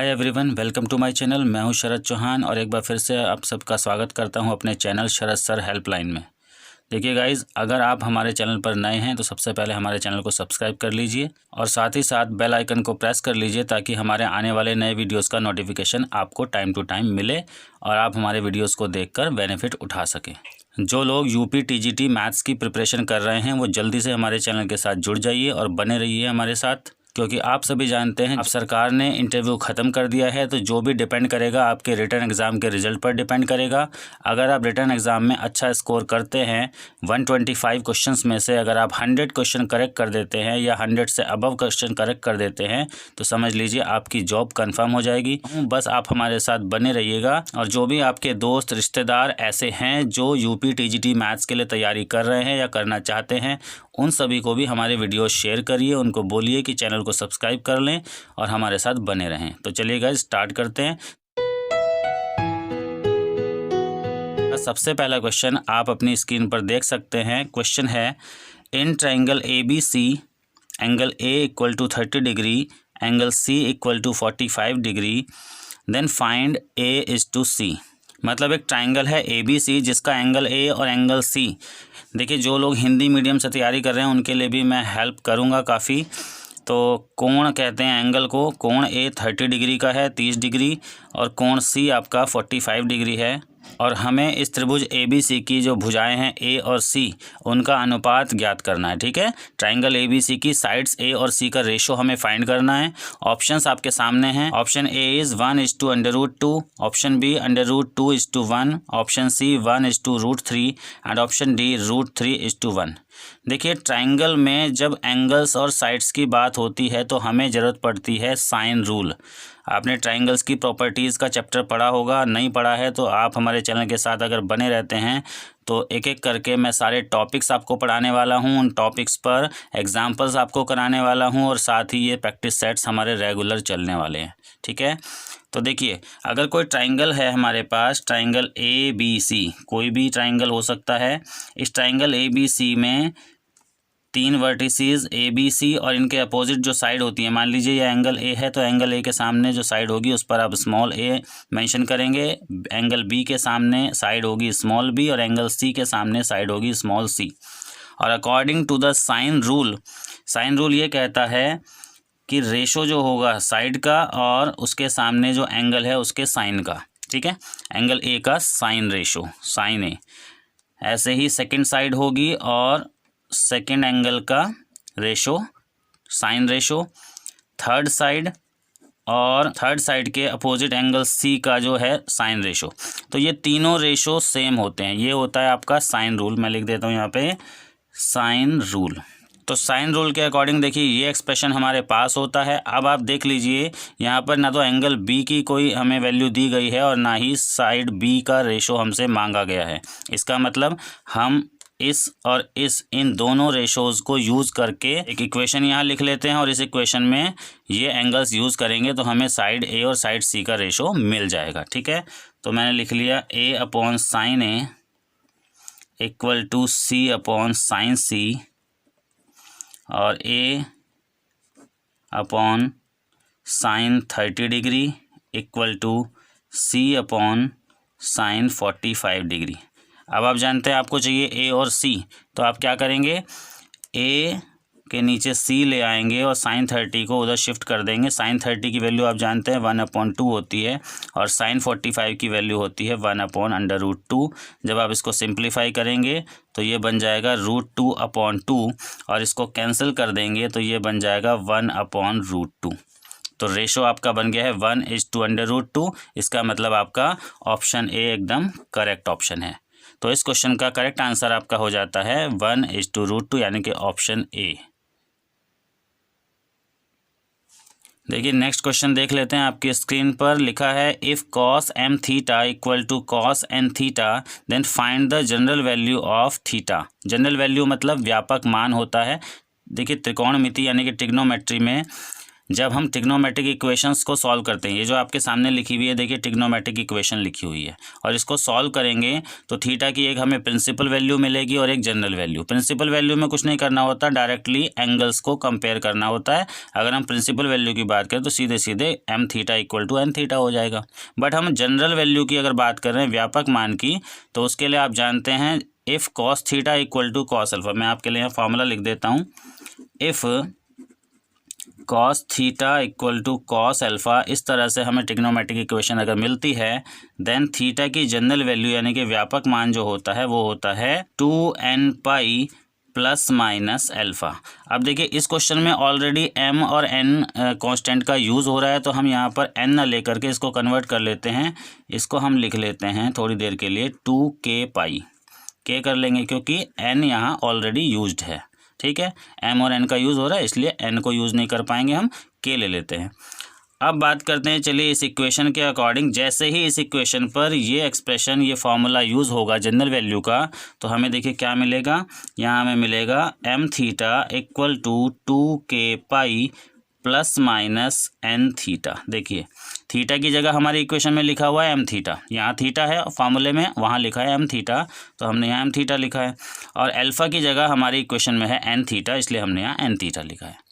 Hi everyone, welcome to my channel. मैं हूं शरद चौहान और एक बार फिर से आप सबका स्वागत करता हूं अपने चैनल शरद सर हेल्पलाइन में। देखिए गाइज़, अगर आप हमारे चैनल पर नए हैं तो सबसे पहले हमारे चैनल को सब्सक्राइब कर लीजिए और साथ ही साथ बेल आइकन को प्रेस कर लीजिए ताकि हमारे आने वाले नए वीडियोस का नोटिफिकेशन आपको टाइम टू टाइम मिले और आप हमारे वीडियोस को देखकर बेनिफिट उठा सकें। जो लोग यूपी टीजीटी मैथ्स की प्रिपरेशन कर रहे हैं वो जल्दी से हमारे चैनल के साथ जुड़ जाइए और बने रहिए हमारे साथ, क्योंकि आप सभी जानते हैं अब सरकार ने इंटरव्यू ख़त्म कर दिया है तो जो भी डिपेंड करेगा आपके रिटर्न एग्ज़ाम के रिज़ल्ट पर डिपेंड करेगा। अगर आप रिटर्न एग्ज़ाम में अच्छा स्कोर करते हैं 125 क्वेश्चंस में से अगर आप 100 क्वेश्चन करेक्ट कर देते हैं या 100 से अबव क्वेश्चन करेक्ट कर देते हैं तो समझ लीजिए आपकी जॉब कन्फर्म हो जाएगी। बस आप हमारे साथ बने रहिएगा और जो भी आपके दोस्त रिश्तेदार ऐसे हैं जो यूपी टीजीटी मैथ्स के लिए तैयारी कर रहे हैं या करना चाहते हैं उन सभी को भी हमारे वीडियो शेयर करिए, उनको बोलिए कि चैनल को सब्सक्राइब कर लें और हमारे साथ बने रहें। तो चलिए गाइस स्टार्ट करते हैं। सबसे पहला क्वेश्चन आप अपनी स्क्रीन पर देख सकते हैं। क्वेश्चन है, in triangle ABC angle A equal to 30 degree, angle C equal to 45 degree, then find A is to C। मतलब एक ट्राइंगल है ABC जिसका एंगल A और एंगल C। देखिए, जो लोग हिंदी मीडियम से तैयारी कर रहे हैं उनके लिए भी मैं हेल्प करूंगा काफ़ी। तो कोण कहते हैं एंगल को, कोण A 30 डिग्री का है, 30 डिग्री, और कोण C आपका 45 डिग्री है। और हमें इस त्रिभुज ABC की जो भुजाएं हैं A और C उनका अनुपात ज्ञात करना है। ठीक है, ट्राइंगल ABC की साइड्स A और C का रेशो हमें फाइंड करना है। ऑप्शंस आपके सामने हैं। Option A is 1:√2, option B √2:1, option C 1:√3 and option D √3:1। देखिए, ट्राइंगल में जब एंगल्स और साइड्स की बात होती है तो हमें ज़रूरत पड़ती है साइन रूल। आपने ट्राइंगल्स की प्रॉपर्टीज़ का चैप्टर पढ़ा होगा, नहीं पढ़ा है तो आप हमारे चैनल के साथ अगर बने रहते हैं तो एक एक करके मैं सारे टॉपिक्स आपको पढ़ाने वाला हूं। उन टॉपिक्स पर एग्जांपल्स आपको कराने वाला हूं और साथ ही ये प्रैक्टिस सेट्स हमारे रेगुलर चलने वाले हैं। ठीक है, तो देखिए, अगर कोई ट्राइंगल है हमारे पास, ट्राइंगल ABC, कोई भी ट्राइंगल हो सकता है। इस ट्राइंगल ABC में 3 वर्टिसेस ABC और इनके अपोजिट जो साइड होती है, मान लीजिए ये एंगल A है तो एंगल A के सामने जो साइड होगी उस पर आप स्मॉल a मेंशन करेंगे। एंगल B के सामने साइड होगी स्मॉल b और एंगल C के सामने साइड होगी स्मॉल c। और according to the sine rule ये कहता है कि रेशो जो होगा साइड का और उसके सामने जो एंगल है उसके साइन का, ठीक है, एंगल A का साइन रेशो, साइन A, ऐसे ही सेकंड साइड होगी और सेकंड एंगल का ratio, sine ratio, third side और थर्ड साइड के अपोजिट एंगल C का जो है साइन रेशो। तो ये तीनों रेशो सेम होते हैं। ये होता है आपका साइन रूल। मैं लिख देता हूँ यहाँ पे साइन रूल। तो साइन रूल के अकॉर्डिंग देखिए ये एक्सप्रेशन हमारे पास होता है। अब आप देख लीजिए यहाँ पर ना तो एंगल B की कोई हमें वैल्यू दी गई है और ना ही साइड B का रेशो हमसे मांगा गया है। इसका मतलब हम इस और इस इन दोनों रेशोज़ को यूज़ करके एक इक्वेशन यहाँ लिख लेते हैं और इस इक्वेशन में ये एंगल्स यूज़ करेंगे तो हमें साइड A और साइड C का रेशो मिल जाएगा। ठीक है, तो मैंने लिख लिया A/sin A equal to C/sin C और A/sin 30 degree equal to C/sin 45 degree. अब आप जानते हैं आपको चाहिए A और C, तो आप क्या करेंगे, A के नीचे C ले आएंगे और sin 30 को उधर शिफ्ट कर देंगे। sin 30 की वैल्यू आप जानते हैं 1/2 होती है और sin 45 की वैल्यू होती है 1/√2। जब आप इसको सिंप्लीफाई करेंगे तो ये बन जाएगा √2/2 और इसको कैंसिल कर देंगे तो ये बन जाएगा 1/√2। तो रेशो आपका बन गया है 1:√2। इसका मतलब आपका ऑप्शन A एकदम करेक्ट ऑप्शन है। तो इस क्वेश्चन का करेक्ट आंसर आपका हो जाता है 1:√2 यानी कि ऑप्शन A। देखिए नेक्स्ट क्वेश्चन देख लेते हैं। आपकी स्क्रीन पर लिखा है, if cos m theta equal to cos n theta then find the general value of theta. General value मतलब व्यापक मान होता है। देखिए त्रिकोणमिति यानी कि ट्रिग्नोमेट्री में जब हम ट्रिग्नोमेट्रिक इक्वेशंस को सॉल्व करते हैं, ये जो आपके सामने लिखी हुई है देखिए ट्रिग्नोमेट्रिक इक्वेशन लिखी हुई है, और इसको सॉल्व करेंगे तो थीटा की एक हमें प्रिंसिपल वैल्यू मिलेगी और एक जनरल वैल्यू। प्रिंसिपल वैल्यू में कुछ नहीं करना होता, डायरेक्टली एंगल्स को कंपेयर करना होता है। अगर हम प्रिंसिपल वैल्यू की बात करें तो सीधे सीधे M theta equal to N theta हो जाएगा। बट हम जनरल वैल्यू की अगर बात कर रहे हैं, व्यापक मान की, तो उसके लिए आप जानते हैं if cos theta equal to cos alpha. मैं आपके लिए यहाँ फॉर्मूला लिख देता हूँ, if cos theta equal to cos alpha, इस तरह से हमें ट्रिग्नोमेट्रिक इक्वेशन अगर मिलती है, देन थीटा की जनरल वैल्यू यानी कि व्यापक मान जो होता है वो होता है 2n पाई प्लस माइनस अल्फ़ा। अब देखिए इस क्वेश्चन में ऑलरेडी m और n कांस्टेंट का यूज़ हो रहा है, तो हम यहाँ पर n ना लेकर के इसको कन्वर्ट कर लेते हैं। इसको हम लिख लेते हैं थोड़ी देर के लिए 2k पाई, k कर लेंगे क्योंकि n यहाँ ऑलरेडी यूज्ड है। ठीक है, m और n का यूज़ हो रहा है इसलिए n को यूज़ नहीं कर पाएंगे, हम k ले लेते हैं। अब बात करते हैं, चलिए इस इक्वेशन के अकॉर्डिंग, जैसे ही इस इक्वेशन पर ये एक्सप्रेशन, ये फार्मूला यूज़ होगा जनरल वैल्यू का, तो हमें देखिए क्या मिलेगा, यहाँ हमें मिलेगा M theta equal to 2k pi plus minus N theta. देखिए थीटा की जगह हमारी इक्वेशन में लिखा हुआ है एम थीटा, यहाँ थीटा है फार्मूले में, वहाँ लिखा है एम थीटा, तो हमने यहाँ एम थीटा लिखा है, और अल्फ़ा की जगह हमारी इक्वेशन में है एन थीटा, इसलिए हमने यहाँ एन थीटा लिखा है।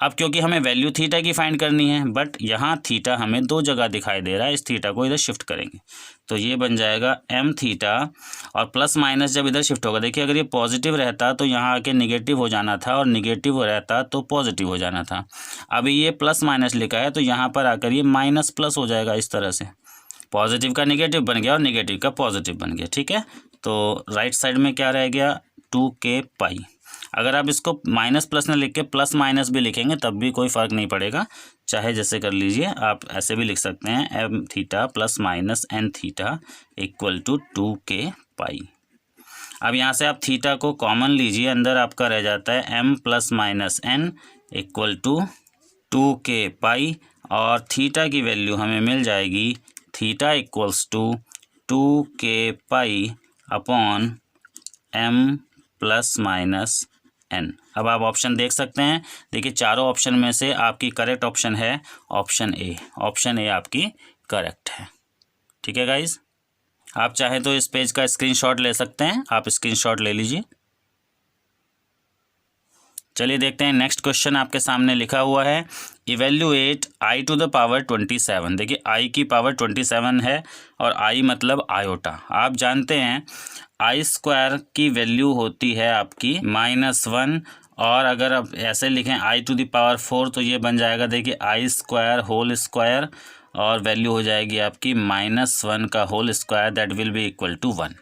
अब क्योंकि हमें वैल्यू थीटा की फाइंड करनी है, बट यहाँ थीटा हमें दो जगह दिखाई दे रहा है, इस थीटा को इधर शिफ्ट करेंगे तो ये बन जाएगा एम थीटा, और प्लस माइनस जब इधर शिफ्ट होगा, देखिए अगर ये पॉजिटिव रहता तो यहाँ आके निगेटिव हो जाना था, और निगेटिव रहता तो पॉजिटिव हो जाना था। अभी ये प्लस माइनस लिखा है तो यहाँ पर आकर ये माइनस प्लस हो जाएगा, इस तरह से पॉजिटिव का निगेटिव बन गया और निगेटिव का पॉजिटिव बन गया। ठीक है, तो राइट साइड में क्या रह गया 2k पाई। अगर आप इसको माइनस प्लस न लिख के प्लस माइनस भी लिखेंगे तब भी कोई फ़र्क नहीं पड़ेगा, चाहे जैसे कर लीजिए, आप ऐसे भी लिख सकते हैं M theta plus minus N theta equal to 2k pi. अब यहाँ से आप थीटा को कॉमन लीजिए, अंदर आपका रह जाता है M plus minus N equal to 2k pi, और थीटा की वैल्यू हमें मिल जाएगी theta equals to 2k pi upon M plus minus N. अब आप ऑप्शन देख सकते हैं, देखिए चारों ऑप्शन में से आपकी करेक्ट ऑप्शन है ऑप्शन ए। ऑप्शन ए आपकी करेक्ट है। ठीक है गाइज, आप चाहें तो इस पेज का स्क्रीनशॉट ले सकते हैं, आप स्क्रीनशॉट ले लीजिए। चलिए देखते हैं नेक्स्ट क्वेश्चन आपके सामने लिखा हुआ है, evaluate i to the power 27। देखिए आई की पावर 27 है, और आई मतलब आयोटा। आप जानते हैं आई स्क्वायर की वैल्यू होती है आपकी -1, और अगर आप ऐसे लिखें आई टू द पावर 4 तो ये बन जाएगा, देखिए आई स्क्वायर होल स्क्वायर, और वैल्यू हो जाएगी आपकी -1 का whole square, that will be equal to 1।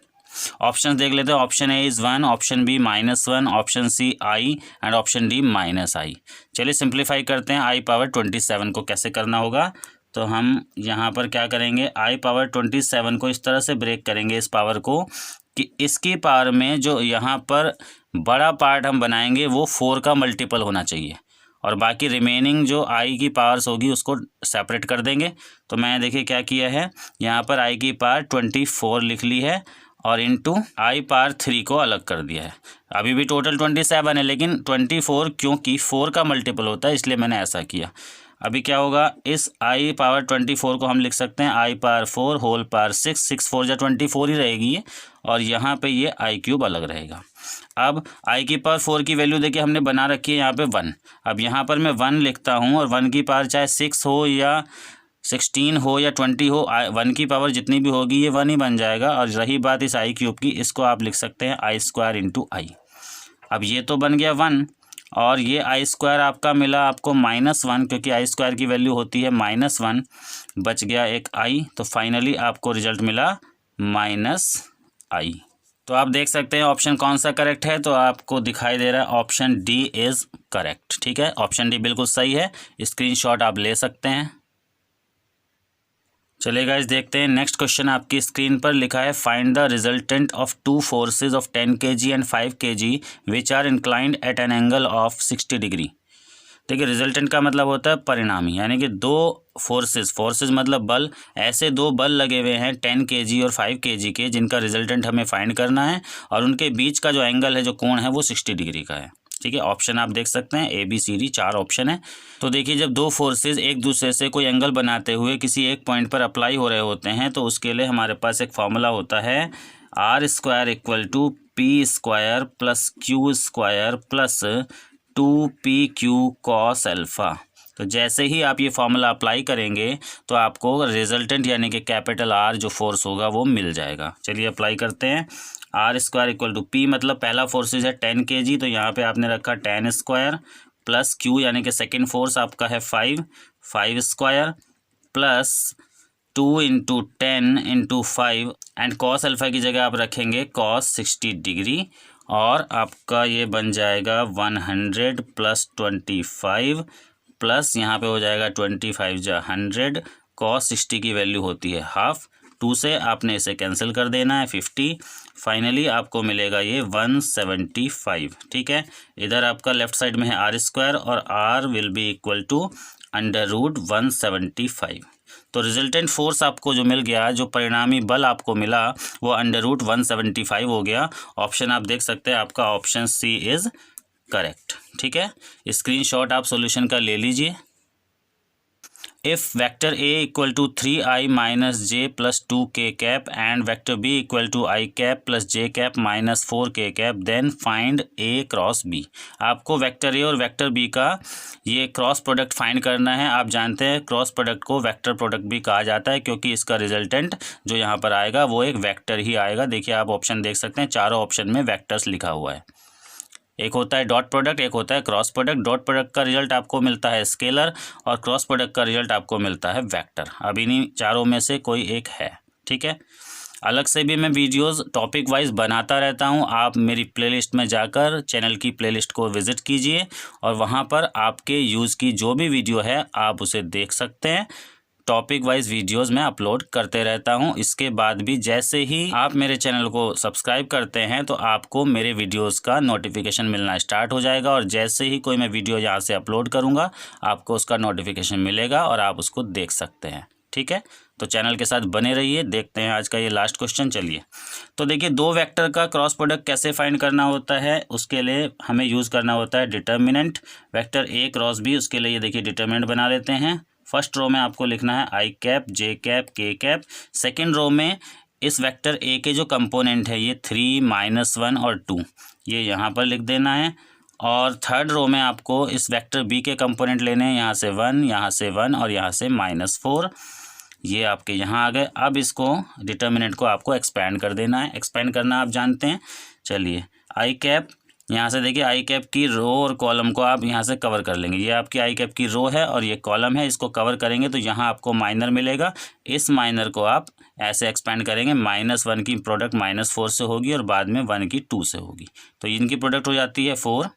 Option देख लेते हैं, option A is 1, option B -1, option C i, and option D -i। चलिए सिंप्लीफाई करते हैं, आई पावर 27 को कैसे करना होगा। तो हम यहाँ पर क्या करेंगे, आई पावर 27 को इस तरह से ब्रेक करेंगे इस पावर को, कि इसकी पावर में जो यहाँ पर बड़ा पार्ट हम बनाएंगे वो 4 का मल्टीपल होना चाहिए, और बाकी रिमेनिंग जो आई की पावर्स होगी उसको सेपरेट कर देंगे। तो मैं देखिए क्या किया है, यहाँ पर आई की पावर 24 लिख ली है, और इंटू आई पावर 3 को अलग कर दिया है। अभी भी टोटल 27 है, लेकिन 24 क्योंकि 4 का मल्टीपल होता है इसलिए मैंने ऐसा किया। अभी क्या होगा, इस आई पावर 24 को हम लिख सकते हैं आई पावर 4 होल पावर 6, 6 4 जा 24 ही रहेगी ये, और यहाँ पे ये आई क्यूब अलग रहेगा। अब आई की पावर 4 की वैल्यू देखिए हमने बना रखी है यहाँ पे 1। अब यहाँ पर मैं 1 लिखता हूँ, और 1 की पावर चाहे 6 हो या 16 हो या 20 हो, 1 की पावर जितनी भी होगी ये 1 ही बन जाएगा। और रही बात इस आई क्यूब की, इसको आप लिख सकते हैं आई स्क्वायर इंटू आई। अब ये तो बन गया 1, और ये आई स्क्वायर आपका मिला आपको -1, क्योंकि आई स्क्वायर की वैल्यू होती है -1, बच गया एक आई, तो फाइनली आपको रिजल्ट मिला -i। तो आप देख सकते हैं ऑप्शन कौन सा करेक्ट है, तो आपको दिखाई दे रहा है ऑप्शन डी इज़ करेक्ट। ठीक है, ऑप्शन डी बिल्कुल सही है, स्क्रीनशॉट आप ले सकते हैं। चलिए गाइस देखते हैं नेक्स्ट क्वेश्चन आपकी स्क्रीन पर लिखा है, find the resultant of 2 forces of 10 kg and 5 kg which are inclined at an angle of 60 degree. देखिए रिजल्टेंट का मतलब होता है परिणामी, यानी कि दो फोर्सेज मतलब बल, ऐसे दो बल लगे हुए हैं 10 kg और 5 kg के, जिनका रिजल्टेंट हमें फाइंड करना है, और उनके बीच का जो एंगल है, जो कोण है वो 60 डिग्री का है। ठीक है, ऑप्शन आप देख सकते हैं A B C D 4 option है। तो देखिए जब दो फोर्सेस एक दूसरे से कोई एंगल बनाते हुए किसी एक पॉइंट पर अप्लाई हो रहे होते हैं तो उसके लिए हमारे पास एक फॉर्मूला होता है R square equal to P square plus Q square plus 2pq cos alpha. तो जैसे ही आप ये फॉर्मूला अप्लाई करेंगे तो आपको रिजल्टेंट यानी कि कैपिटल आर जो फोर्स होगा वो मिल जाएगा। चलिए अप्लाई करते हैं। R square equal to P मतलब पहला फोर्सेज है 10 kg, तो यहाँ पे आपने रखा 10 स्क्वायर प्लस क्यू यानी कि सेकेंड फोर्स आपका है 5 square plus 2 into 10 into 5 and cos alpha की जगह आप रखेंगे कॉस 60 डिग्री और आपका ये बन जाएगा 100 प्लस 25 प्लस यहाँ पे हो जाएगा 25 जा 100 कॉस 60 की वैल्यू होती है हाफ, 2 से आपने इसे कैंसिल कर देना है 50, फाइनली आपको मिलेगा ये 175। ठीक है, इधर आपका लेफ्ट साइड में है आर स्क्वायर और R will be equal to under root 175। तो रिजल्टेंट फोर्स आपको जो मिल गया, जो परिणामी बल आपको मिला वो अंडर रूट 175 हो गया। ऑप्शन आप देख सकते हैं आपका ऑप्शन सी इज़ करेक्ट। ठीक है, स्क्रीनशॉट आप सॉल्यूशन का ले लीजिए। If vector A equal to 3i minus J plus 2k cap and vector B equal to i cap plus J cap minus 4k cap then find A cross B. आपको vector A और vector B का ये cross product find करना है। आप जानते हैं cross product को वेक्टर प्रोडक्ट भी कहा जाता है क्योंकि इसका रिजल्टेंट जो यहाँ पर आएगा वो एक वेक्टर ही आएगा। देखिए आप ऑप्शन देख सकते हैं, चारों ऑप्शन में वेक्टर्स लिखा हुआ है। एक होता है डॉट प्रोडक्ट, एक होता है क्रॉस प्रोडक्ट। डॉट प्रोडक्ट का रिजल्ट आपको मिलता है स्केलर और क्रॉस प्रोडक्ट का रिजल्ट आपको मिलता है वेक्टर। अब इन्हीं चारों में से कोई एक है। ठीक है, अलग से भी मैं वीडियोस टॉपिक वाइज बनाता रहता हूं। आप मेरी प्लेलिस्ट में जाकर चैनल की प्लेलिस्ट को विज़िट कीजिए और वहां पर आपके यूज़ की जो भी वीडियो है आप उसे देख सकते हैं। टॉपिक वाइज वीडियोस मैं अपलोड करते रहता हूं। इसके बाद भी जैसे ही आप मेरे चैनल को सब्सक्राइब करते हैं तो आपको मेरे वीडियोस का नोटिफिकेशन मिलना स्टार्ट हो जाएगा और जैसे ही कोई मैं वीडियो यहाँ से अपलोड करूँगा आपको उसका नोटिफिकेशन मिलेगा और आप उसको देख सकते हैं। ठीक है, तो चैनल के साथ बने रहिए। देखते हैं आज का ये लास्ट क्वेश्चन। चलिए, तो देखिए दो वेक्टर का क्रॉस प्रोडक्ट कैसे फाइंड करना होता है, उसके लिए हमें यूज़ करना होता है determinant. Vector A cross B, उसके लिए देखिए डिटर्मिनेंट बना लेते हैं। फर्स्ट रो में आपको लिखना है आई कैप जे कैप के कैप। सेकेंड रो में इस वेक्टर ए के जो कंपोनेंट है ये 3 -1 और 2 ये यहाँ पर लिख देना है। और थर्ड रो में आपको इस वेक्टर बी के कंपोनेंट लेने हैं, यहाँ से 1, यहाँ से 1 और यहाँ से -4, ये आपके यहाँ आ गए। अब इसको डिटर्मिनेंट को आपको एक्सपेंड कर देना है। एक्सपेंड करना आप जानते हैं। चलिए, आई कैप यहाँ से देखिए आई कैप की रो और कॉलम को आप यहाँ से कवर कर लेंगे। ये आपकी आई कैप की रो है और ये कॉलम है, इसको कवर करेंगे तो यहाँ आपको माइनर मिलेगा। इस माइनर को आप ऐसे एक्सपेंड करेंगे, -1 की प्रोडक्ट -4 से होगी और बाद में 1 की 2 से होगी। तो इनकी प्रोडक्ट हो जाती है 4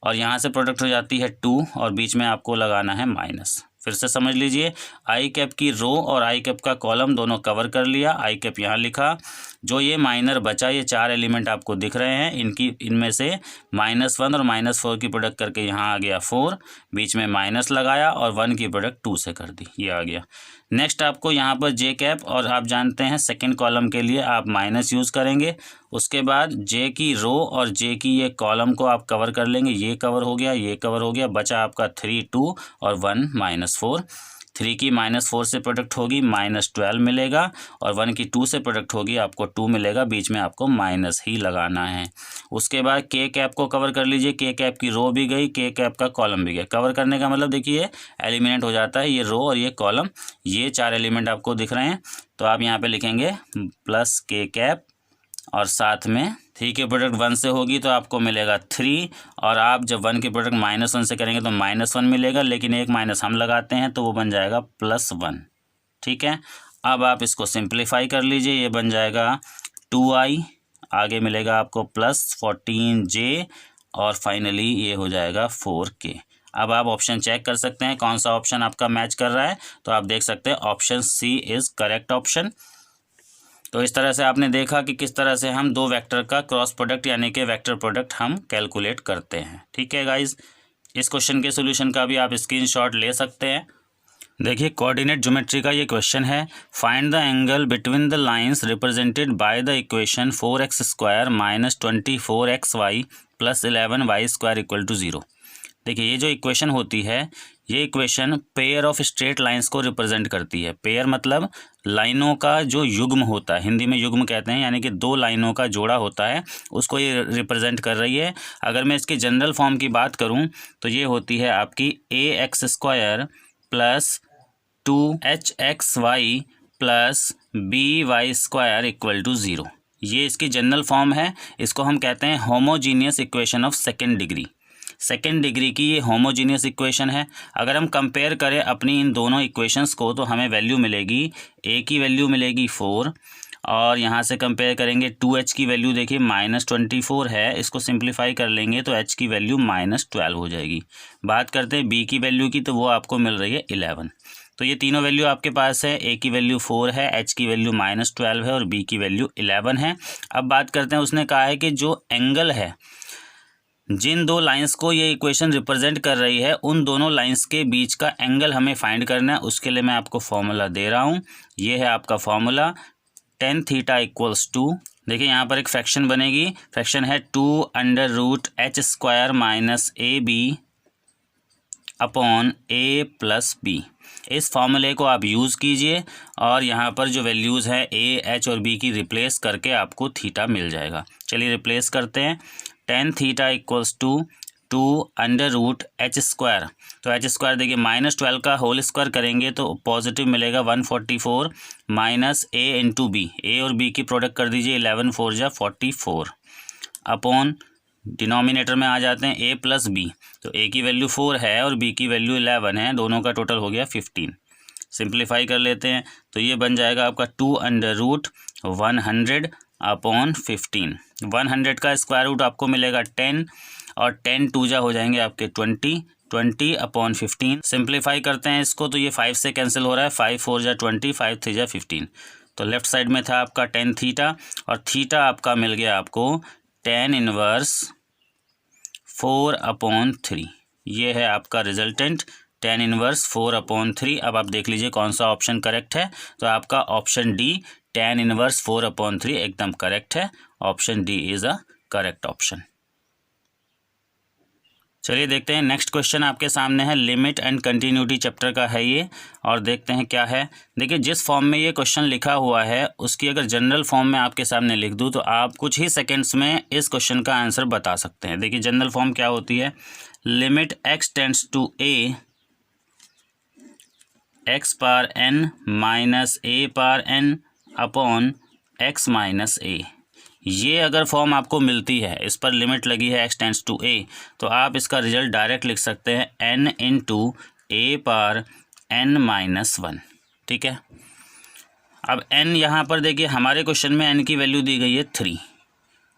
और यहाँ से प्रोडक्ट हो जाती है 2 और बीच में आपको लगाना है माइनस। फिर से समझ लीजिए, आई कैप की रो और आई कैप का कॉलम दोनों कवर कर लिया। आई कैप यहाँ लिखा, जो ये माइनर बचा, ये 4 एलिमेंट आपको दिख रहे हैं, इनमें से -1 और -4 की प्रोडक्ट करके यहाँ आ गया 4, बीच में माइनस लगाया और 1 की प्रोडक्ट 2 से कर दी, ये आ गया। नेक्स्ट आपको यहाँ पर जे कैप, और आप जानते हैं सेकेंड कॉलम के लिए आप माइनस यूज़ करेंगे। उसके बाद जे की रो और जे की ये कॉलम को आप कवर कर लेंगे, ये कवर हो गया, ये कवर हो गया, बचा आपका 3 2 और 1 -4। 3 की -4 से प्रोडक्ट होगी -12 मिलेगा और 1 की 2 से प्रोडक्ट होगी आपको 2 मिलेगा, बीच में आपको माइनस ही लगाना है। उसके बाद के कैप को कवर कर लीजिए, के कैप की रो भी गई, के कैप का कॉलम भी गया। कवर करने का मतलब देखिए एलिमिनेट हो जाता है, ये रो और ये कॉलम, ये 4 एलिमेंट आपको दिख रहे हैं। तो आप यहाँ पे लिखेंगे प्लस के कैप और साथ में 3 की प्रोडक्ट 1 से होगी तो आपको मिलेगा 3 और आप जब 1 की प्रोडक्ट -1 से करेंगे तो -1 मिलेगा, लेकिन एक माइनस हम लगाते हैं तो वो बन जाएगा +1। ठीक है, अब आप इसको सिंप्लीफाई कर लीजिए, ये बन जाएगा 2i, आगे मिलेगा आपको +14j और फाइनली ये हो जाएगा 4k। अब आप ऑप्शन चेक कर सकते हैं कौन सा ऑप्शन आपका मैच कर रहा है, तो आप देख सकते हैं option C is correct option. तो इस तरह से आपने देखा कि किस तरह से हम दो वेक्टर का क्रॉस प्रोडक्ट यानी कि वेक्टर प्रोडक्ट हम कैलकुलेट करते हैं। ठीक है गाइज, इस क्वेश्चन के सॉल्यूशन का भी आप स्क्रीनशॉट ले सकते हैं देखिए कोऑर्डिनेट ज्योमेट्री का ये क्वेश्चन है। Find the angle between the lines represented by the equation 4x² - 24xy + 11y² = 0। देखिए ये जो इक्वेशन होती है, ये equation pair of straight lines को रिप्रेजेंट करती है। पेयर मतलब लाइनों का जो युग्म होता है, हिंदी में युग्म कहते हैं, यानी कि दो लाइनों का जोड़ा होता है, उसको ये रिप्रेजेंट कर रही है। अगर मैं इसकी जनरल फॉर्म की बात करूं तो ये होती है आपकी ax² + 2hxy + by² = 0। ये इसकी जनरल फॉर्म है। इसको हम कहते हैं homogeneous equation of second degree. Second degree की ये होमोजीनियस इक्वेशन है। अगर हम कंपेयर करें अपनी इन दोनों इक्वेशंस को तो हमें वैल्यू मिलेगी, a की वैल्यू मिलेगी 4 और यहाँ से कंपेयर करेंगे 2h की वैल्यू देखिए -24 है, इसको सिंप्लीफाई कर लेंगे तो h की वैल्यू -12 हो जाएगी। बात करते हैं b की वैल्यू की, तो वो आपको मिल रही है 11। तो ये तीनों वैल्यू आपके पास है, a की वैल्यू 4 है, h की वैल्यू -12 है और b की वैल्यू 11 है। अब बात करते हैं, उसने कहा है कि जो एंगल है, जिन दो लाइंस को ये इक्वेशन रिप्रेजेंट कर रही है, उन दोनों लाइंस के बीच का एंगल हमें फाइंड करना है। उसके लिए मैं आपको फॉर्मूला दे रहा हूँ, ये है आपका फॉर्मूला tan θ = देखिए यहाँ पर एक फ्रैक्शन बनेगी, फ्रैक्शन है 2√h² - ab upon a + b। इस फॉर्मूले को आप यूज़ कीजिए और यहाँ पर जो वैल्यूज़ है a, h और b की रिप्लेस करके आपको थीटा मिल जाएगा। चलिए रिप्लेस करते हैं। tan θ = 2√h²। तो h² देखिए -12 का होल स्क्वायर करेंगे तो पॉजिटिव मिलेगा 144 माइनस a × b। a और b की प्रोडक्ट कर दीजिए, 11 4 जा 44 अपॉन डिनोमिनेटर में आ जाते हैं a + b। तो a की वैल्यू 4 है और b की वैल्यू 11 है, दोनों का टोटल हो गया 15। सिंप्लीफाई कर लेते हैं तो ये बन जाएगा आपका 2√100 अपॉन 15। 100 का स्क्वायर रूट आपको मिलेगा 10 और 10 2 जा हो जाएंगे आपके 20 अपॉन 15। सिंप्लीफाई करते हैं इसको तो ये 5 से कैंसिल हो रहा है, 5 4 जा 20, 5 3 जा 15। तो लेफ्ट साइड में था आपका tan θ और थीटा आपका मिल गया आपको tan 1 4/3। ये है आपका रिजल्टेंट tan 1 4/3। अब आप देख लीजिए कौन सा ऑप्शन करेक्ट है, तो आपका ऑप्शन डी tan 1 4/3 एकदम करेक्ट है। Option D is a correct option. चलिए देखते हैं नेक्स्ट क्वेश्चन आपके सामने है, लिमिट एंड कंटिन्यूटी चैप्टर का है ये, और देखते हैं क्या है। देखिए जिस फॉर्म में ये क्वेश्चन लिखा हुआ है उसकी अगर जनरल फॉर्म में आपके सामने लिख दूँ तो आप कुछ ही सेकंड्स में इस क्वेश्चन का आंसर बता सकते हैं। देखिए जनरल फॉर्म क्या होती है, limit x tends to a x⁻n - a⁻n upon x - a। ये अगर फॉर्म आपको मिलती है, इस पर लिमिट लगी है x टेंड्स टू a, तो आप इसका रिजल्ट डायरेक्ट लिख सकते हैं n × a⁻n - 1। ठीक है। अब n यहाँ पर देखिए हमारे क्वेश्चन में n की वैल्यू दी गई है 3,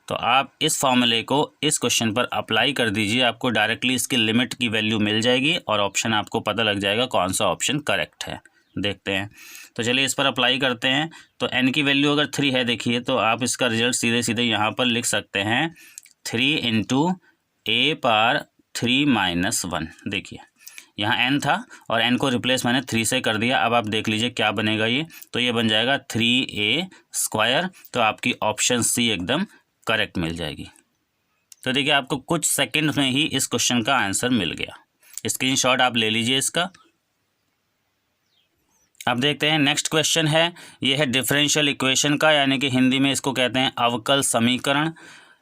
तो आप इस फॉर्मूले को इस क्वेश्चन पर अप्लाई कर दीजिए, आपको डायरेक्टली इसकी लिमिट की वैल्यू मिल जाएगी और ऑप्शन आपको पता लग जाएगा कौन सा ऑप्शन करेक्ट है। देखते हैं, तो चलिए इस पर अप्लाई करते हैं। तो n की वैल्यू अगर 3 है देखिए, तो आप इसका रिजल्ट सीधे सीधे यहाँ पर लिख सकते हैं 3 × a⁻3 - 1। देखिए यहाँ n था और n को रिप्लेस मैंने 3 से कर दिया। अब आप देख लीजिए क्या बनेगा ये, तो ये बन जाएगा 3a²। तो आपकी ऑप्शन सी एकदम करेक्ट मिल जाएगी। तो देखिए आपको कुछ सेकंड में ही इस क्वेश्चन का आंसर मिल गया। स्क्रीनशॉट आप ले लीजिए इसका। अब देखते हैं नेक्स्ट क्वेश्चन है, ये है डिफरेंशियल इक्वेशन का, यानी कि हिंदी में इसको कहते हैं अवकल समीकरण।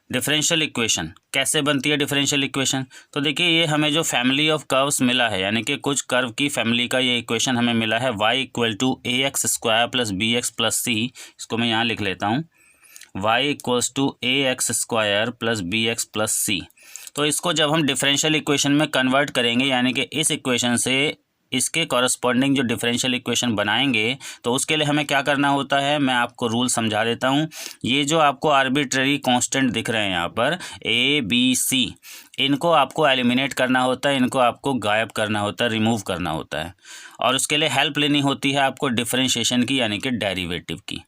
डिफरेंशियल इक्वेशन कैसे बनती है डिफरेंशियल इक्वेशन, तो देखिए ये हमें जो फैमिली ऑफ कर्व्स मिला है, यानी कि कुछ कर्व की फैमिली का ये इक्वेशन हमें मिला है, y = ax² + bx + c। इसको मैं यहाँ लिख लेता हूँ, y = ax² + bx + c। तो इसको जब हम डिफरेंशियल इक्वेशन में कन्वर्ट करेंगे, यानी कि इस इक्वेशन से इसके कॉरस्पॉन्डिंग जो डिफरेंशियल इक्वेशन बनाएंगे, तो उसके लिए हमें क्या करना होता है, मैं आपको रूल समझा देता हूँ। ये जो आपको आर्बिट्ररी कांस्टेंट दिख रहे हैं यहाँ पर a b c, इनको आपको एलिमिनेट करना होता है, इनको आपको गायब करना होता है, रिमूव करना होता है, और उसके लिए हेल्प लेनी होती है आपको डिफरेंशिएशन की, यानी कि डेरिवेटिव की।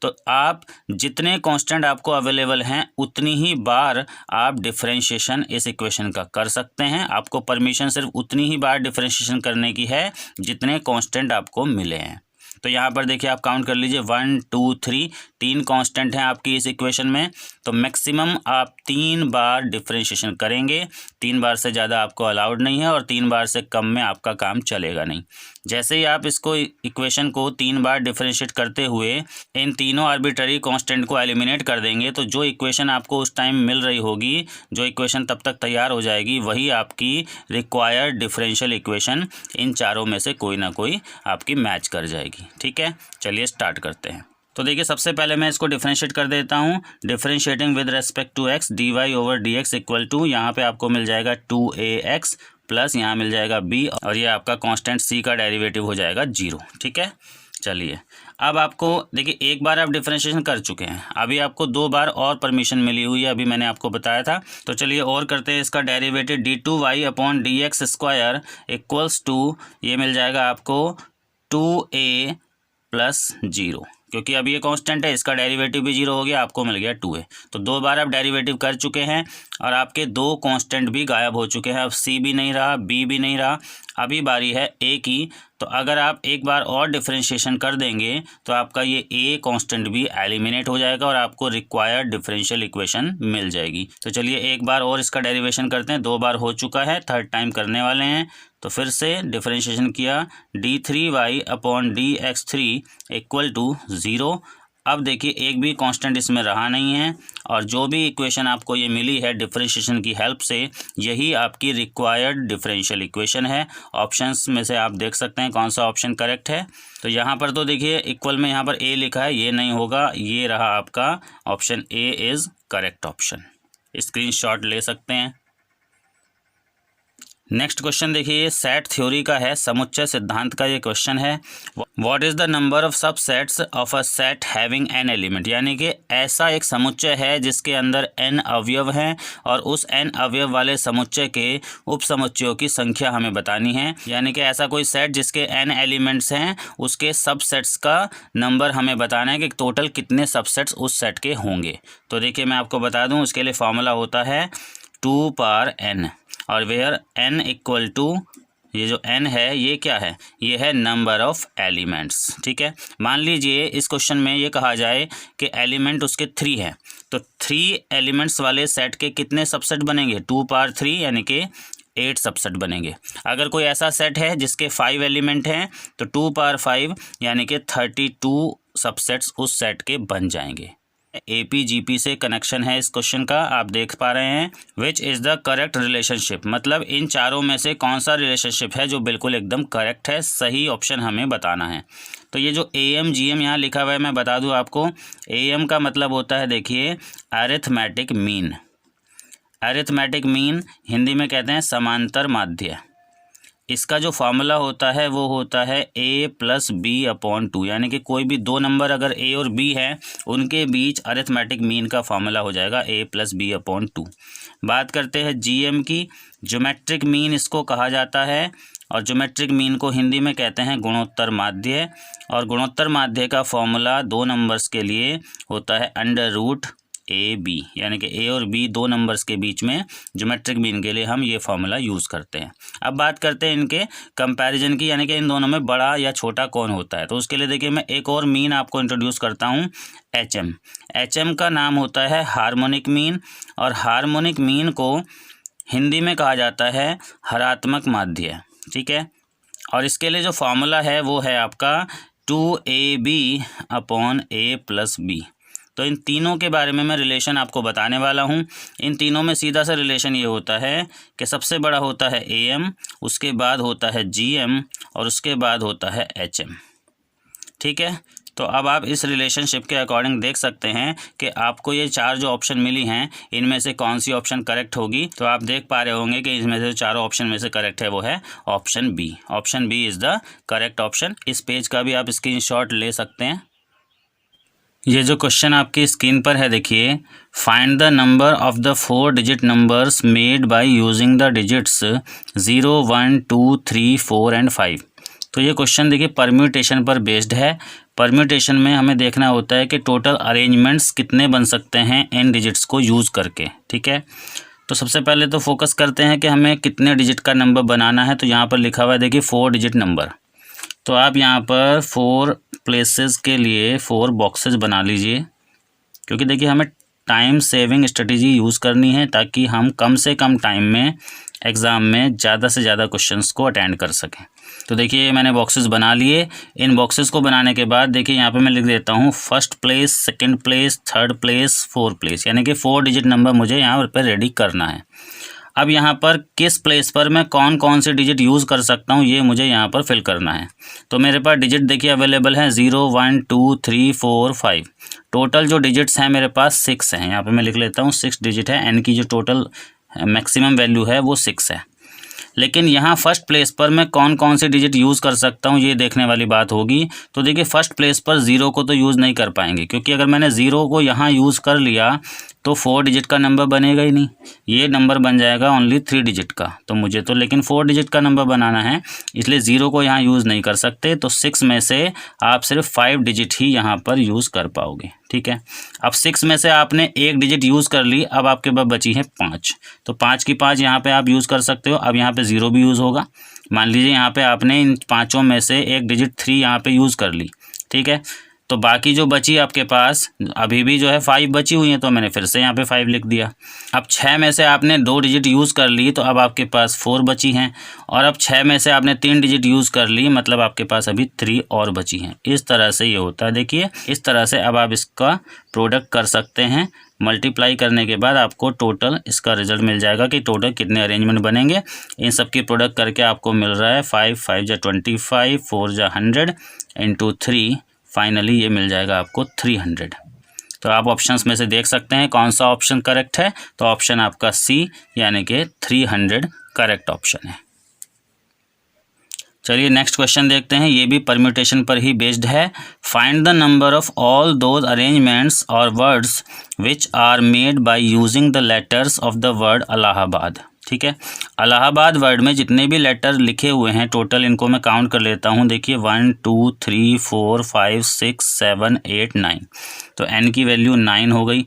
तो आप जितने कांस्टेंट आपको अवेलेबल हैं उतनी ही बार आप डिफरेंशिएशन इस इक्वेशन का कर सकते हैं। आपको परमिशन सिर्फ उतनी ही बार डिफरेंशिएशन करने की है जितने कांस्टेंट आपको मिले हैं। तो यहाँ पर देखिए आप काउंट कर लीजिए 1 2 3 3 कांस्टेंट हैं आपकी इस इक्वेशन में। तो मैक्सिमम आप 3 बार डिफरेंशिएशन करेंगे, 3 बार से ज़्यादा आपको अलाउड नहीं है और 3 बार से कम में आपका काम चलेगा नहीं। जैसे ही आप इसको इक्वेशन को 3 बार डिफरेंशिएट करते हुए इन तीनों आर्बिट्ररी कांस्टेंट को एलिमिनेट कर देंगे तो जो इक्वेशन आपको उस टाइम मिल रही होगी, जो इक्वेशन तब तक तैयार हो जाएगी, वही आपकी रिक्वायर्ड डिफरेंशियल इक्वेशन इन चारों में से कोई ना कोई आपकी मैच कर जाएगी। ठीक है, चलिए स्टार्ट करते हैं। तो देखिए सबसे पहले मैं इसको डिफरेंशिएट कर देता हूँ। Differentiating with respect to x dy over dx equal to, यहाँ पे आपको मिल जाएगा 2ax प्लस यहाँ मिल जाएगा b और ये आपका कांस्टेंट c का डेरिवेटिव हो जाएगा 0। ठीक है, चलिए अब आपको देखिए एक बार आप डिफरेंशिएशन कर चुके हैं, अभी आपको 2 बार और परमिशन मिली हुई है, अभी मैंने आपको बताया था। तो चलिए और करते हैं। इसका derivative d2y upon dx square equals to, ये मिल जाएगा आपको 2a प्लस 0, क्योंकि अब ये कांस्टेंट है, इसका डेरिवेटिव भी 0 हो गया, आपको मिल गया 2a। तो 2 बार आप डेरिवेटिव कर चुके हैं और आपके 2 कांस्टेंट भी गायब हो चुके हैं। अब c भी नहीं रहा, b भी नहीं रहा, अभी बारी है a की। तो अगर आप एक बार और डिफरेंशिएशन कर देंगे तो आपका ये a कांस्टेंट भी एलिमिनेट हो जाएगा और आपको रिक्वायर्ड डिफरेंशियल इक्वेशन मिल जाएगी। तो चलिए एक बार और इसका डेरिवेशन करते हैं। 2 बार हो चुका है, थर्ड टाइम करने वाले हैं। तो फिर से डिफरेंशिएशन किया, d3y upon dx3 equal to 0। अब देखिए एक भी कांस्टेंट इसमें रहा नहीं है और जो भी इक्वेशन आपको ये मिली है डिफरेंशिएशन की हेल्प से, यही आपकी रिक्वायर्ड डिफरेंशियल इक्वेशन है। ऑप्शंस में से आप देख सकते हैं कौन सा ऑप्शन करेक्ट है। तो यहाँ पर तो देखिए इक्वल में यहाँ पर a लिखा है, ये नहीं होगा, ये रहा आपका option a is correct option. Screenshot ले सकते हैं। नेक्स्ट क्वेश्चन देखिए सेट थ्योरी का है, समुच्चय सिद्धांत का ये क्वेश्चन है। What is the number of subsets of a set having n element, यानी कि ऐसा एक समुच्चय है जिसके अंदर n अवयव हैं और उस n अवयव वाले समुच्चय के उप समुच्चयों की संख्या हमें बतानी है। यानी कि ऐसा कोई सेट जिसके n एलिमेंट्स हैं, उसके सबसेट्स का नंबर हमें बताना है कि टोटल कितने सबसेट्स उस सेट के होंगे। तो देखिए मैं आपको बता दूं, उसके लिए फॉर्मूला होता है 2 पावर n और वेयर n इक्वल टू, ये जो n है ये क्या है, ये है नंबर ऑफ एलिमेंट्स। ठीक है, मान लीजिए इस क्वेश्चन में ये कहा जाए कि एलिमेंट उसके 3 हैं, तो 3 एलिमेंट्स वाले सेट के कितने सबसेट बनेंगे, 2 पावर 3 यानी कि 8 सबसेट बनेंगे। अगर कोई ऐसा सेट है जिसके 5 एलिमेंट हैं तो 2 पावर 5 यानी कि 32 सबसेट्स उस सेट के बन जाएंगे। APGP से कनेक्शन है इस क्वेश्चन का, आप देख पा रहे हैं। Which is the correct relationship, मतलब इन चारों में से कौन सा रिलेशनशिप है जो बिल्कुल एकदम करेक्ट है, सही ऑप्शन हमें बताना है। तो ये जो AM GM यहाँ लिखा हुआ है मैं बता दूँ आपको, AM का मतलब होता है देखिए arithmetic mean. Arithmetic mean Hindi में कहते हैं समांतर माध्य। इसका जो फार्मूला होता है वो होता है a प्लस बी अपॉन 2, यानी कि कोई भी 2 नंबर अगर a और b है उनके बीच अरिथमेटिक मीन का फार्मूला हो जाएगा a प्लस बी अपॉन 2। बात करते हैं GM की, ज्योमेट्रिक मीन इसको कहा जाता है और ज्योमेट्रिक मीन को हिंदी में कहते हैं गुणोत्तर माध्य। और गुणोत्तर माध्य का फॉर्मूला 2 नंबर्स के लिए होता है √AB, यानी कि a और b 2 नंबर्स के बीच में ज्योमेट्रिक मीन के लिए हम ये फार्मूला यूज़ करते हैं। अब बात करते हैं इनके कंपैरिजन की, यानी कि इन दोनों में बड़ा या छोटा कौन होता है। तो उसके लिए देखिए मैं एक और मीन आपको इंट्रोड्यूस करता हूँ, HM। HM का नाम होता है हार्मोनिक मीन और हार्मोनिक मीन को हिंदी में कहा जाता है हरात्मक माध्य। ठीक है, और इसके लिए जो फार्मूला है वो है आपका 2AB upon a plus B. तो इन तीनों के बारे में मैं रिलेशन आपको बताने वाला हूँ। इन तीनों में सीधा सा रिलेशन ये होता है कि सबसे बड़ा होता है AM, उसके बाद होता है GM और उसके बाद होता है HM। ठीक है, तो अब आप इस रिलेशनशिप के अकॉर्डिंग देख सकते हैं कि आपको ये 4 जो ऑप्शन मिली हैं इनमें से कौन सी ऑप्शन करेक्ट होगी। तो आप देख पा रहे होंगे कि इसमें से 4 ऑप्शन में से करेक्ट है वो है option B. Option B is the correct option. इस पेज का भी आप स्क्रीनशॉट ले सकते हैं। ये जो क्वेश्चन आपकी स्क्रीन पर है देखिए, find the number of the 4 digit numbers made by using the digits 0, 1, 2, 3, 4 and 5। तो ये क्वेश्चन देखिए परम्यूटेशन पर बेस्ड है। परम्यूटेशन में हमें देखना होता है कि टोटल अरेंजमेंट्स कितने बन सकते हैं इन डिजिट्स को यूज़ करके। ठीक है, तो सबसे पहले तो फोकस करते हैं कि हमें कितने डिजिट का नंबर बनाना है। तो यहाँ पर लिखा हुआ है देखिए 4 डिजिट नंबर। तो आप यहाँ पर 4 प्लेसेस के लिए 4 बॉक्सेस बना लीजिए, क्योंकि देखिए हमें टाइम सेविंग स्ट्रेटजी यूज़ करनी है ताकि हम कम से कम टाइम में एग्ज़ाम में ज़्यादा से ज़्यादा क्वेश्चंस को अटेंड कर सकें। तो देखिए मैंने बॉक्सेस बना लिए। इन बॉक्सेस को बनाने के बाद देखिए यहाँ पे मैं लिख देता हूँ first place, second place, third place, fourth place, यानी कि 4 डिजिट नंबर मुझे यहाँ पर रेडी करना है। अब यहाँ पर किस प्लेस पर मैं कौन कौन से डिजिट यूज़ कर सकता हूँ ये मुझे यहाँ पर फिल करना है। तो मेरे पास डिजिट देखिए अवेलेबल है 0, 1, 2, 3, 4, 5। टोटल जो डिजिट्स हैं मेरे पास 6 हैं। यहाँ पे मैं लिख लेता हूँ 6 डिजिट है, एन की जो टोटल मैक्सिमम वैल्यू है वो 6 है। लेकिन यहाँ फर्स्ट प्लेस पर मैं कौन कौन से डिजिट यूज़ कर सकता हूँ ये देखने वाली बात होगी। तो देखिए फर्स्ट प्लेस पर 0 को तो यूज़ नहीं कर पाएंगे, क्योंकि अगर मैंने 0 को यहाँ यूज़ कर लिया तो 4 डिजिट का नंबर बनेगा ही नहीं, ये नंबर बन जाएगा ओनली 3 डिजिट का। तो मुझे तो लेकिन 4 डिजिट का नंबर बनाना है, इसलिए 0 को यहाँ यूज़ नहीं कर सकते। तो 6 में से आप सिर्फ 5 डिजिट ही यहाँ पर यूज़ कर पाओगे। ठीक है, अब 6 में से आपने 1 डिजिट यूज़ कर ली, अब आपके पास बची है 5। तो 5 की 5 यहाँ पे आप यूज़ कर सकते हो। अब यहाँ पे 0 भी यूज़ होगा। मान लीजिए यहाँ पे आपने इन 5 में से 1 डिजिट 3 यहाँ पे यूज़ कर ली। ठीक है, तो बाकी जो बची आपके पास अभी भी जो है 5 बची हुई है, तो मैंने फिर से यहाँ पे 5 लिख दिया। अब 6 में से आपने 2 डिजिट यूज़ कर ली, तो अब आपके पास 4 बची हैं। और अब 6 में से आपने 3 डिजिट यूज़ कर ली, मतलब आपके पास अभी 3 और बची हैं। इस तरह से ये होता है। देखिए इस तरह से अब आप इसका प्रोडक्ट कर सकते हैं। मल्टीप्लाई करने के बाद आपको टोटल इसका रिजल्ट मिल जाएगा कि टोटल कितने अरेंजमेंट बनेंगे। इन सब की प्रोडक्ट करके आपको मिल रहा है 5, 5 जा 25, 4 जा 100 इंटू 3, फाइनली ये मिल जाएगा आपको 300। तो आप ऑप्शंस में से देख सकते हैं कौन सा ऑप्शन करेक्ट है। तो ऑप्शन आपका सी यानी कि 300 करेक्ट ऑप्शन है। चलिए नेक्स्ट क्वेश्चन देखते हैं, ये भी परम्यूटेशन पर ही बेस्ड है। Find the number of all those arrangements और words which are made by using the letters of the word Allahabad. ठीक है, इलाहाबाद वर्ड में जितने भी लेटर लिखे हुए हैं टोटल इनको मैं काउंट कर लेता हूँ। देखिए 1, 2, 3, 4, 5, 6, 7, 8, 9। तो एन की वैल्यू 9 हो गई।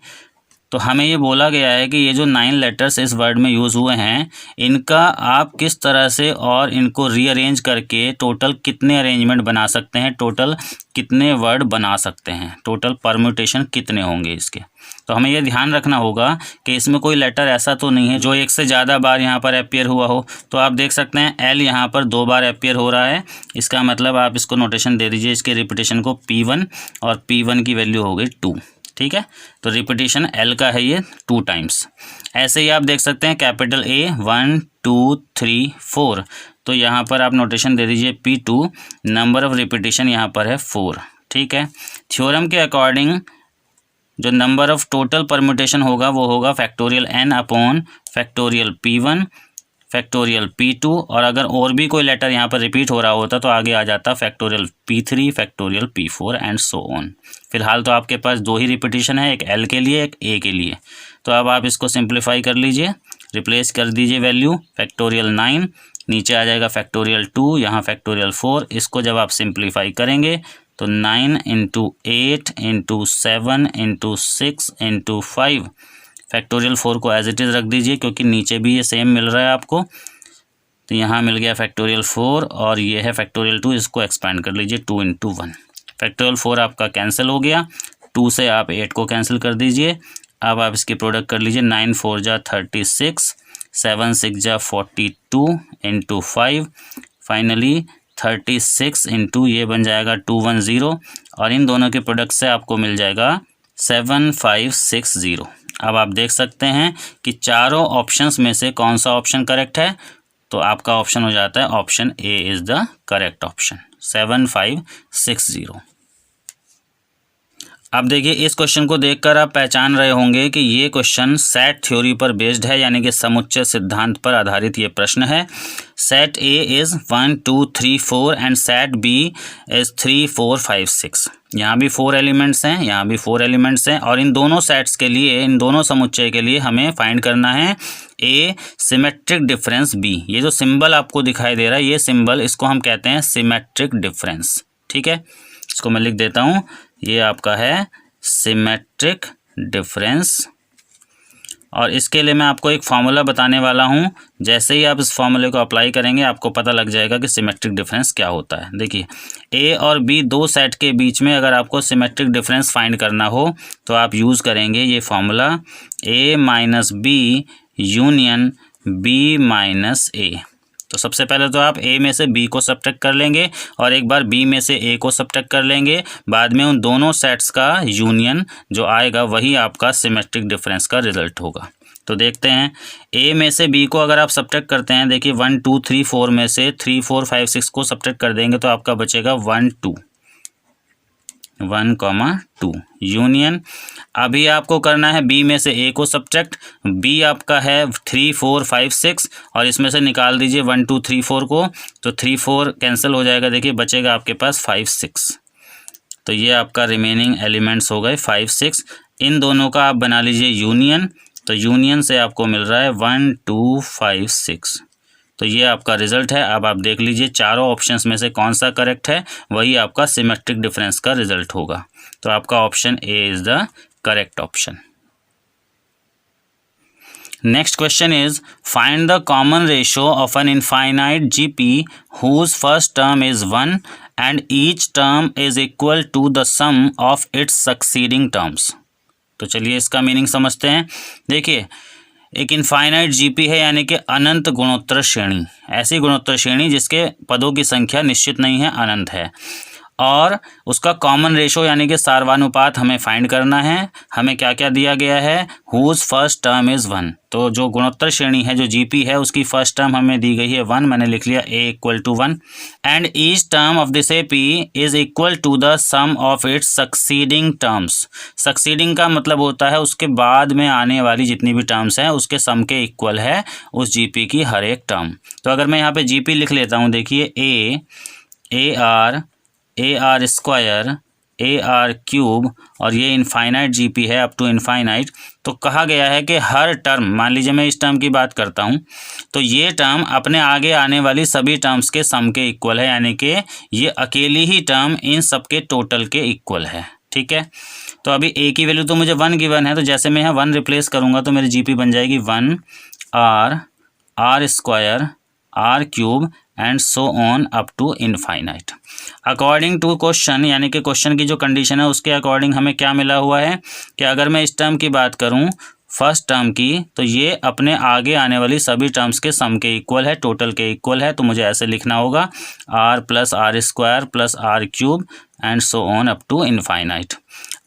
तो हमें ये बोला गया है कि ये जो 9 लेटर्स इस वर्ड में यूज़ हुए हैं इनका आप किस तरह से और इनको रीअरेंज करके टोटल कितने अरेंजमेंट बना सकते हैं, टोटल कितने वर्ड बना सकते हैं, टोटल परम्यूटेशन कितने होंगे इसके। तो हमें ये ध्यान रखना होगा कि इसमें कोई लेटर ऐसा तो नहीं है जो एक से ज़्यादा बार यहाँ पर अपीयर हुआ हो। तो आप देख सकते हैं एल यहाँ पर 2 बार अपीयर हो रहा है, इसका मतलब आप इसको नोटेशन दे दीजिए इसके रिपीटेशन को P1, और P1 की वैल्यू हो गई 2। ठीक है, तो रिपीटेशन एल का है ये 2 टाइम्स। ऐसे ही आप देख सकते हैं कैपिटल ए 1, 2, 3, 4। तो यहाँ पर आप नोटेशन दे दीजिए P2, नंबर ऑफ रिपीटेशन यहाँ पर है 4। ठीक है, थ्योरम के अकॉर्डिंग जो नंबर ऑफ टोटल परम्यूटेशन होगा वो होगा factorial n upon factorial P1 factorial P2, और अगर और भी कोई लेटर यहाँ पर रिपीट हो रहा होता तो आगे आ जाता factorial P3 factorial P4 and so on. फिलहाल तो आपके पास 2 ही रिपीटिशन है, एक L के लिए एक A के लिए। तो अब आप इसको सिंप्लीफाई कर लीजिए, रिप्लेस कर दीजिए वैल्यू फैक्टोरियल 9, नीचे आ जाएगा फैक्टोरियल 2, यहाँ फैक्टोरियल 4। इसको जब आप सिंप्लीफाई करेंगे तो 9 into 8 into 7 into 6 into 5, factorial 4 को एज इट इज़ रख दीजिए क्योंकि नीचे भी ये सेम मिल रहा है आपको। तो यहाँ मिल गया फैक्टोरियल 4 और ये है फैक्टोरियल 2, इसको एक्सपेंड कर लीजिए 2 इंटू 1। फैक्टोरियल 4 आपका कैंसिल हो गया, 2 से आप 8 को कैंसिल कर दीजिए। अब आप इसकी प्रोडक्ट कर लीजिए 9 4 जा 36, 7 6 जा 42 इंटू 5, फाइनली 36 इंटू ये बन जाएगा 210, और इन दोनों के प्रोडक्ट से आपको मिल जाएगा 7560। अब आप देख सकते हैं कि चारों ऑप्शंस में से कौन सा ऑप्शन करेक्ट है। तो आपका ऑप्शन हो जाता है option A is the correct option, 7560। अब देखिए इस क्वेश्चन को देखकर आप पहचान रहे होंगे कि ये क्वेश्चन सेट थ्योरी पर बेस्ड है, यानी कि समुच्चय सिद्धांत पर आधारित ये प्रश्न है। Set A is 1 2 3 4 and set B is 3 4 5 6। यहाँ भी 4 एलिमेंट्स हैं, यहाँ भी 4 एलिमेंट्स हैं, और इन दोनों सेट्स के लिए, इन दोनों समुच्चय के लिए हमें फाइंड करना है ए सिमेट्रिक डिफरेंस बी। ये जो सिंबल आपको दिखाई दे रहा है ये सिंबल, इसको हम कहते हैं सिमेट्रिक डिफरेंस। ठीक है, इसको मैं लिख देता हूँ, ये आपका है सिमेट्रिक डिफरेंस। और इसके लिए मैं आपको एक फार्मूला बताने वाला हूँ। जैसे ही आप इस फार्मूले को अप्लाई करेंगे आपको पता लग जाएगा कि सिमेट्रिक डिफरेंस क्या होता है। देखिए, ए और बी दो सेट के बीच में अगर आपको सिमेट्रिक डिफरेंस फाइंड करना हो तो आप यूज़ करेंगे ये formula, A minus B union B minus A. तो सबसे पहले तो आप ए में से बी को सब्ट्रैक्ट कर लेंगे और एक बार बी में से ए को सब्ट्रैक्ट कर लेंगे। बाद में उन दोनों सेट्स का यूनियन जो आएगा वही आपका सिमेट्रिक डिफरेंस का रिजल्ट होगा। तो देखते हैं, ए में से बी को अगर आप सब्ट्रैक्ट करते हैं, देखिए 1 2 3 4 में से 3 4 5 6 को सब्ट्रैक्ट कर देंगे तो आपका बचेगा 1 2 यूनियन। अभी आपको करना है बी में से ए को सब्ट्रैक्ट। बी आपका है 3 4 5 6 और इसमें से निकाल दीजिए 1 2 3 4 को, तो 3 4 कैंसिल हो जाएगा। देखिए बचेगा आपके पास 5 6। तो ये आपका रिमेनिंग एलिमेंट्स हो गए 5 6। इन दोनों का आप बना लीजिए यूनियन। तो यूनियन से आपको मिल रहा है 1 2 5 6। तो ये आपका रिजल्ट है। अब आप देख लीजिए चारों ऑप्शंस में से कौन सा करेक्ट है, वही आपका सिमेट्रिक डिफरेंस का रिजल्ट होगा। तो आपका option A is the correct option. Next question is find the common ratio of an infinite GP whose first term is 1 and each term is equal to the sum of its succeeding terms. तो चलिए इसका meaning समझते हैं। देखिए, एक infinite GP है यानी कि अनंत गुणोत्तर श्रेणी, ऐसी गुणोत्तर श्रेणी जिसके पदों की संख्या निश्चित नहीं है, अनंत है, और उसका कॉमन रेशो यानी कि सार्वनुपात हमें फाइंड करना है। हमें क्या क्या दिया गया है, हुज फर्स्ट टर्म इज़ 1। तो जो गुणोत्तर श्रेणी है, जो जीपी है, उसकी फर्स्ट टर्म हमें दी गई है 1, मैंने लिख लिया A equal to 1। And each term of this AP is equal to the sum of its succeeding terms. Succeeding का मतलब होता है उसके बाद में आने वाली जितनी भी टर्म्स हैं उसके सम के इक्वल है उस जीपी की हर एक टर्म। तो अगर मैं यहाँ पे जीपी लिख लेता हूँ, देखिए A R square, A R cube, और ये इनफाइनाइट जीपी है अप टू इनफाइनाइट। तो कहा गया है कि हर टर्म, मान लीजिए मैं इस टर्म की बात करता हूँ, तो ये टर्म अपने आगे आने वाली सभी टर्म्स के सम के इक्वल है, यानी कि ये अकेली ही टर्म इन सब के टोटल के इक्वल है। ठीक है, तो अभी ए की वैल्यू तो मुझे 1 गिवन है, तो जैसे मैं यहाँ 1 रिप्लेस करूँगा तो मेरी जीपी बन जाएगी 1 r square, r cube and so on up to infinite. According to question, यानी कि क्वेश्चन की जो कंडीशन है उसके अकॉर्डिंग हमें क्या मिला हुआ है कि अगर मैं इस टर्म की बात करूं, फर्स्ट टर्म की, तो ये अपने आगे आने वाली सभी टर्म्स के सम के इक्वल है, टोटल के इक्वल है। तो मुझे ऐसे लिखना होगा r plus r square plus r cube and so on up to infinite.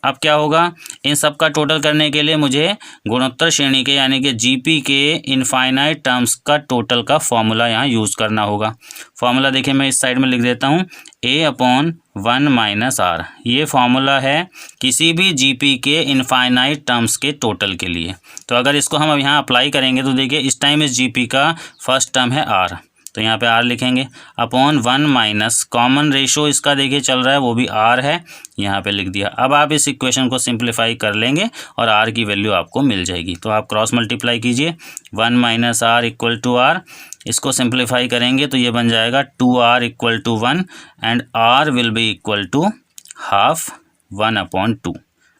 अब क्या होगा, इन सब का टोटल करने के लिए मुझे गुणोत्तर श्रेणी के यानी कि जीपी के इनफाइनाइट टर्म्स का टोटल का फॉर्मूला यहाँ यूज़ करना होगा। फॉर्मूला देखिए मैं इस साइड में लिख देता हूँ, ए अपॉन 1 माइनस आर। ये फॉर्मूला है किसी भी जीपी के इनफाइनाइट टर्म्स के टोटल के लिए। तो अगर इसको हम अब यहाँ अप्लाई करेंगे तो देखिए इस टाइम इस जीपी का फर्स्ट टर्म है आर, तो यहाँ पे आर लिखेंगे, अपॉन 1 माइनस कॉमन रेशो इसका देखिए चल रहा है वो भी आर है, यहाँ पे लिख दिया। अब आप इस इक्वेशन को सिंप्लीफाई कर लेंगे और आर की वैल्यू आपको मिल जाएगी। तो आप क्रॉस मल्टीप्लाई कीजिए, 1 minus r equal to r, इसको सिंप्लीफाई करेंगे तो ये बन जाएगा 2r equal to 1 and r will be equal to half 1/2।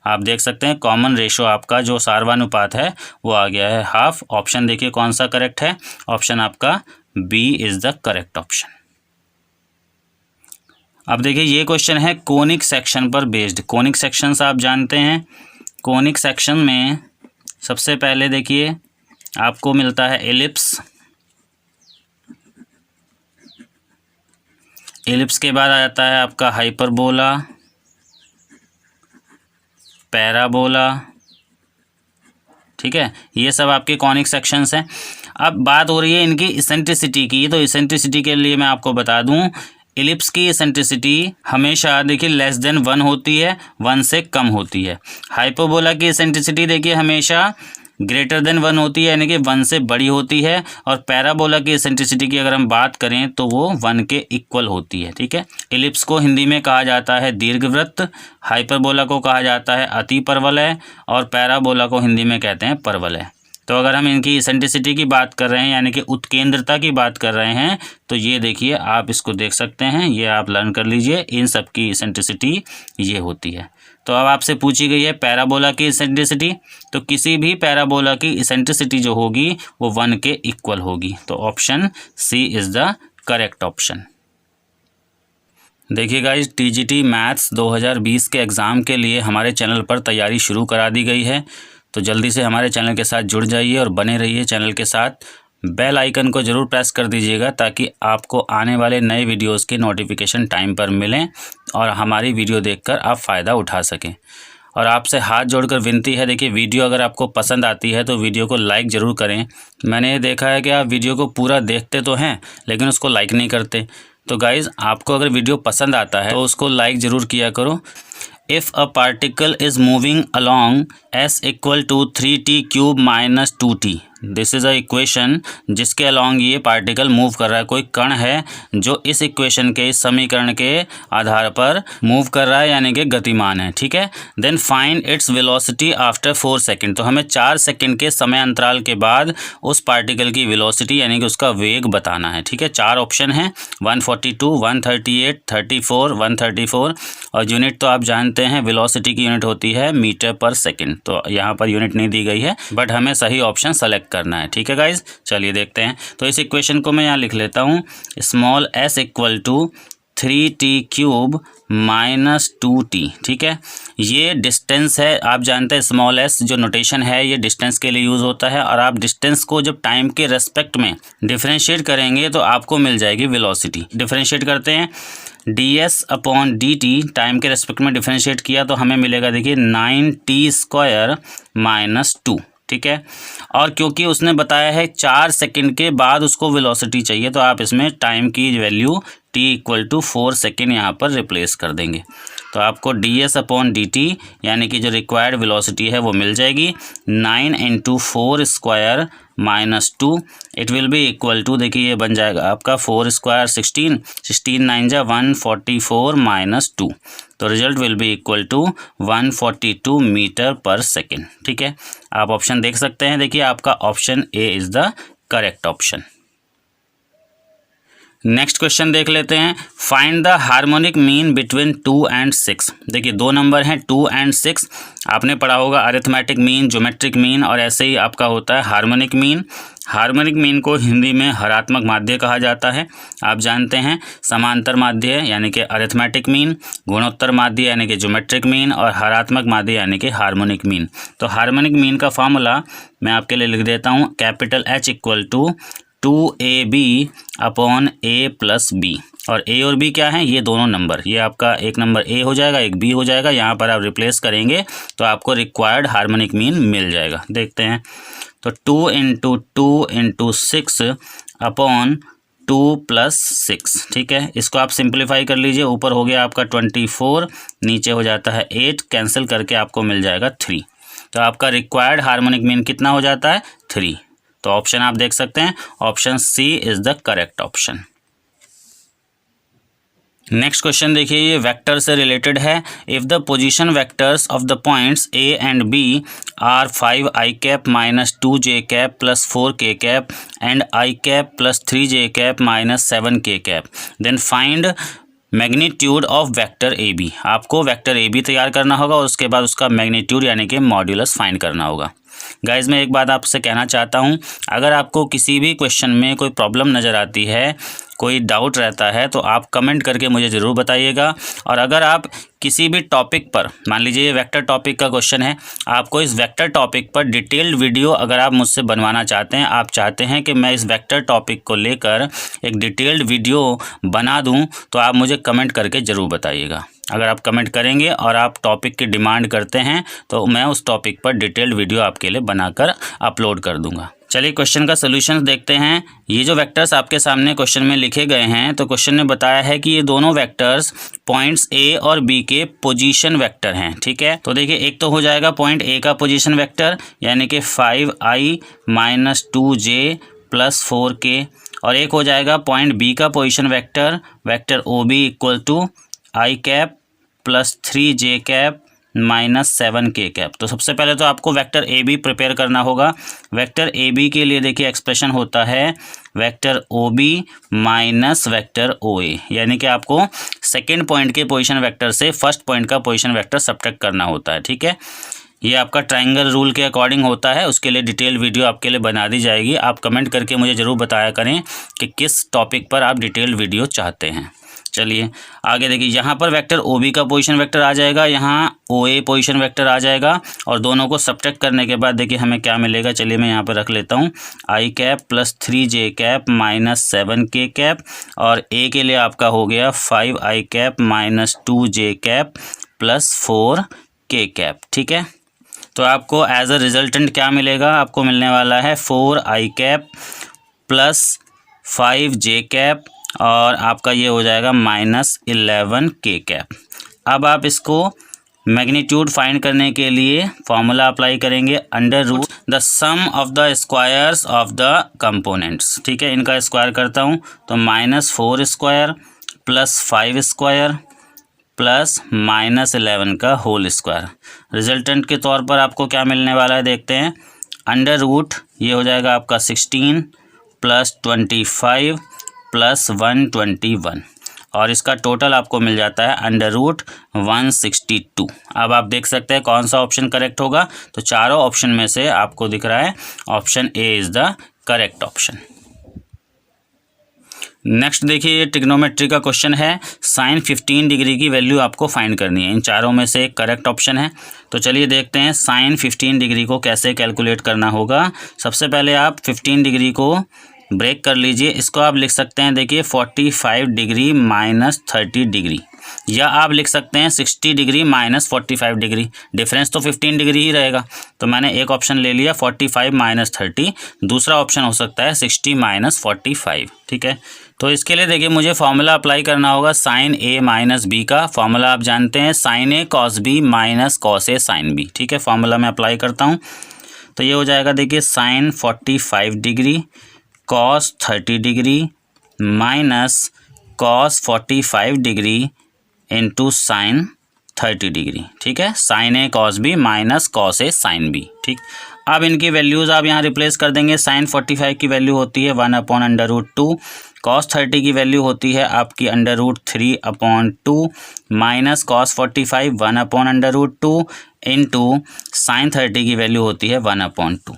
आप देख सकते हैं कॉमन रेशो आपका जो सार्वनुपात है वो आ गया है हाफ। ऑप्शन देखिए कौन सा करेक्ट है, ऑप्शन आपका B is the correct option. अब देखिए ये क्वेश्चन है कोनिक सेक्शन पर बेस्ड। कोनिक सेक्शंस आप जानते हैं, कोनिक सेक्शन में सबसे पहले देखिए आपको मिलता है एलिप्स, एलिप्स के बाद आ जाता है आपका हाइपरबोला, पैराबोला। ठीक है, ये सब आपके कॉनिक सेक्शंस हैं। अब बात हो रही है इनकी इसेंट्रिसिटी की, तो इसेंट्रिसिटी के लिए मैं आपको बता दूं, एलिप्स की इसेंट्रिसिटी हमेशा देखिए लेस देन 1 होती है, 1 से कम होती है। हाइपरबोला की इसेंट्रिसिटी देखिए हमेशा ग्रेटर देन 1 होती है, यानी कि 1 से बड़ी होती है। और पैराबोला की इसेंट्रिसिटी की अगर हम बात करें तो वो 1 के इक्वल होती है। ठीक है, एलिप्स को हिंदी में कहा जाता है दीर्घवृत्त, हाइपरबोला को कहा जाता है अति परवलय और पैराबोला को हिंदी में कहते हैं परवलय। तो अगर हम इनकी इसेंट्रिसिटी की बात कर रहे हैं यानी कि उत्केंद्रता की बात कर रहे हैं तो ये देखिए आप इसको देख सकते हैं, ये आप लर्न कर लीजिए, इन सब की इसेंट्रिसिटी ये होती है। तो अब आपसे पूछी गई है पैराबोला की इसेंट्रिसिटी, तो किसी भी पैराबोला की इसेंट्रिसिटी जो होगी वो 1 के इक्वल होगी। तो option C is the correct option. देखिए गाइस, टीजीटी मैथ्स 2020 के एग्ज़ाम के लिए हमारे चैनल पर तैयारी शुरू करा दी गई है, तो जल्दी से हमारे चैनल के साथ जुड़ जाइए और बने रहिए चैनल के साथ। बेल आइकन को ज़रूर प्रेस कर दीजिएगा ताकि आपको आने वाले नए वीडियोस के नोटिफिकेशन टाइम पर मिलें और हमारी वीडियो देखकर आप फ़ायदा उठा सकें। और आपसे हाथ जोड़कर विनती है, देखिए वीडियो अगर आपको पसंद आती है तो वीडियो को लाइक ज़रूर करें। मैंने ये देखा है कि आप वीडियो को पूरा देखते तो हैं लेकिन उसको लाइक नहीं करते। तो गाइज़, आपको अगर वीडियो पसंद आता है तो उसको लाइक ज़रूर किया करो। If a particle is moving along s equal to 3t cube minus 2t, this is a equation जिसके अलॉन्ग ये पार्टिकल मूव कर रहा है। कोई कण है जो इस इक्वेशन के, इस समीकरण के आधार पर मूव कर रहा है यानी कि गतिमान है, ठीक है। Then find its velocity after 4 second, तो हमें 4 सेकेंड के समय अंतराल के बाद उस पार्टिकल की वेलोसिटी यानी कि उसका वेग बताना है, ठीक है। 4 ऑप्शन हैं, 142, 138, 34, 134 और यूनिट तो आप जानते हैं, वेलोसिटी की यूनिट होती है मीटर पर सेकेंड। तो यहाँ पर यूनिट नहीं दी गई है बट हमें सही ऑप्शन सेलेक्ट करना है, ठीक है गाइज। चलिए देखते हैं। तो इस इक्वेशन को मैं यहाँ लिख लेता हूँ, small s equal to 3t cube minus 2t, ठीक है। ये डिस्टेंस है, आप जानते हैं स्मॉल s जो नोटेशन है ये डिस्टेंस के लिए यूज़ होता है और आप डिस्टेंस को जब टाइम के रेस्पेक्ट में डिफ्रेंशिएट करेंगे तो आपको मिल जाएगी वेलोसिटी। डिफ्रेंशिएट करते हैं, ds अपॉन dt, टाइम के रेस्पेक्ट में डिफ्रेंशिएट किया तो हमें मिलेगा देखिए 9t स्क्वायर माइनस 2, ठीक है। और क्योंकि उसने बताया है 4 सेकंड के बाद उसको वेलोसिटी चाहिए तो आप इसमें टाइम की value t equal to 4 second यहाँ पर रिप्लेस कर देंगे। तो आपको ds अपॉन dt यानी कि जो रिक्वायर्ड वेलोसिटी है वो मिल जाएगी 9 into 4 square minus 2, it will be equal to, देखिए ये बन जाएगा आपका 4 स्क्वायर 16, 16 9 जा 144 माइनस 2, तो result will be equal to 142 metre per second, ठीक है। आप ऑप्शन देख सकते हैं, देखिए आपका option A is the correct option. Next question देख लेते हैं, find the harmonic mean between 2 and 6। देखिए 2 नंबर हैं 2 एंड 6, आपने पढ़ा होगा अरिथमेटिक मीन, ज्योमेट्रिक मीन और ऐसे ही आपका होता है हार्मोनिक मीन। हार्मोनिक मीन को हिंदी में हरात्मक माध्य कहा जाता है, आप जानते हैं। समांतर माध्य यानी कि अरिथमेटिक मीन, गुणोत्तर माध्य यानी कि ज्योमेट्रिक मीन और हरात्मक माध्य यानी कि हार्मोनिक मीन। तो हार्मोनिक मीन का फॉर्मूला मैं आपके लिए लिख देता हूँ, capital H equal to 2AB upon A plus B। और A और B क्या है, ये दोनों नंबर, ये आपका एक नंबर A हो जाएगा, एक B हो जाएगा, यहाँ पर आप रिप्लेस करेंगे तो आपको रिक्वायर्ड हार्मोनिक मीन मिल जाएगा। देखते हैं, तो 2 इंटू 2 इंटू 6 अपॉन 2 प्लस 6, ठीक है। इसको आप सिंप्लीफाई कर लीजिए, ऊपर हो गया आपका 24, नीचे हो जाता है 8, कैंसिल करके आपको मिल जाएगा 3। तो आपका रिक्वायर्ड हार्मोनिक मीन कितना हो जाता है, 3। तो ऑप्शन आप देख सकते हैं, option C is the correct option. Next question देखिए, ये वेक्टर से रिलेटेड है। If the position vectors of the points A and B are 5 i cap minus 2 j cap plus 4 k cap and i cap plus 3 j cap minus 7 k cap, then find magnitude of vector A B. आपको vector A B तैयार करना होगा और उसके बाद उसका magnitude यानी कि मॉड्यूलस फाइंड करना होगा। गाइज, मैं एक बात आपसे कहना चाहता हूँ, अगर आपको किसी भी क्वेश्चन में कोई प्रॉब्लम नज़र आती है, कोई डाउट रहता है तो आप कमेंट करके मुझे ज़रूर बताइएगा। और अगर आप किसी भी टॉपिक पर, मान लीजिए ये वेक्टर टॉपिक का क्वेश्चन है, आपको इस वेक्टर टॉपिक पर डिटेल्ड वीडियो अगर आप मुझसे बनवाना चाहते हैं, आप चाहते हैं कि मैं इस वेक्टर टॉपिक को लेकर एक डिटेल्ड वीडियो बना दूं, तो आप मुझे कमेंट करके ज़रूर बताइएगा। अगर आप कमेंट करेंगे और आप टॉपिक की डिमांड करते हैं तो मैं उस टॉपिक पर डिटेल्ड वीडियो आपके लिए बनाकर अपलोड कर दूंगा। चलिए क्वेश्चन का सॉल्यूशन देखते हैं। ये जो वेक्टर्स आपके सामने क्वेश्चन में लिखे गए हैं, तो क्वेश्चन ने बताया है कि ये दोनों वेक्टर्स पॉइंट्स ए और बी के पोजीशन वेक्टर हैं, ठीक है। तो देखिए, एक तो हो जाएगा पॉइंट ए का पोजीशन वेक्टर यानी कि 5i minus 2j plus 4k, और एक हो जाएगा पॉइंट बी का position vector, vector O B equal to i cap plus 3j cap minus 7 k cap. तो सबसे पहले तो आपको वेक्टर ए बी प्रिपेयर करना होगा। वेक्टर ए बी के लिए देखिए एक्सप्रेशन होता है vector O B minus vector O A, यानी कि आपको सेकेंड पॉइंट के पोजीशन वेक्टर से फर्स्ट पॉइंट का पोजीशन वेक्टर सब्ट्रैक्ट करना होता है। ठीक है, ये आपका ट्रायंगल रूल के अकॉर्डिंग होता है। उसके लिए डिटेल वीडियो आपके लिए बना दी जाएगी। आप कमेंट करके मुझे ज़रूर बताया करें कि किस टॉपिक पर आप डिटेल वीडियो चाहते हैं। चलिए आगे देखिए, यहाँ पर वेक्टर ओ बी का पोजीशन वेक्टर आ जाएगा, यहाँ ओ ए पोजीशन वेक्टर आ जाएगा, और दोनों को सब्ट्रैक्ट करने के बाद देखिए हमें क्या मिलेगा। चलिए मैं यहाँ पर रख लेता हूँ i cap plus 3j cap minus 7k cap, और ए के लिए आपका हो गया 5i cap minus 2j cap plus 4k cap. ठीक है, तो आपको एज अ रिजल्टेंट क्या मिलेगा, आपको मिलने वाला है 4i cap plus 5j cap, और आपका ये हो जाएगा माइनस 11k कैप। अब आप इसको मैग्नीट्यूड फाइंड करने के लिए फॉर्मूला अप्लाई करेंगे, under root the sum of the squares of the components. ठीक है, इनका स्क्वायर करता हूँ तो -4 स्क्वायर प्लस 5 स्क्वायर प्लस -11 का होल स्क्वायर। रिजल्टेंट के तौर पर आपको क्या मिलने वाला है देखते हैं। अंडर रूट ये हो जाएगा आपका 16 प्लस 25 प्लस 121, और इसका टोटल आपको मिल जाता है अंडर रूट 162। अब आप देख सकते हैं कौन सा ऑप्शन करेक्ट होगा। तो चारों ऑप्शन में से आपको दिख रहा है option A is the correct option. Next देखिए, ये ट्रिग्नोमेट्री का क्वेश्चन है। साइन 15 डिग्री की वैल्यू आपको फाइंड करनी है। इन चारों में से एक करेक्ट ऑप्शन है। तो चलिए देखते हैं साइन 15 डिग्री को कैसे कैलकुलेट करना होगा। सबसे पहले आप 15 डिग्री को ब्रेक कर लीजिए। इसको आप लिख सकते हैं देखिए 45 डिग्री माइनस 30 डिग्री, या आप लिख सकते हैं 60 डिग्री माइनस 45 डिग्री। डिफरेंस तो 15 डिग्री ही रहेगा। तो मैंने एक ऑप्शन ले लिया 45 माइनस 30, दूसरा ऑप्शन हो सकता है 60 माइनस 45। ठीक है, तो इसके लिए देखिए मुझे फॉर्मूला अप्लाई करना होगा साइन ए माइनस बी का। फॉर्मूला आप जानते हैं sign A cos B minus cos A sine B. ठीक है, फॉर्मूला मैं अप्लाई करता हूँ तो ये हो जाएगा देखिए sine 45 degree cos 30 degree minus cos 45 degree into sine 30 degree. ठीक है, sine A cos B minus cos A sine B. ठीक, अब इनकी वैल्यूज़ आप यहाँ रिप्लेस कर देंगे। साइन 45 की वैल्यू होती है 1/√2, कॉस 30 की वैल्यू होती है आपकी √3/2 माइनस कॉस 45 1/√2 इंटू साइन 30 की वैल्यू होती है 1/2।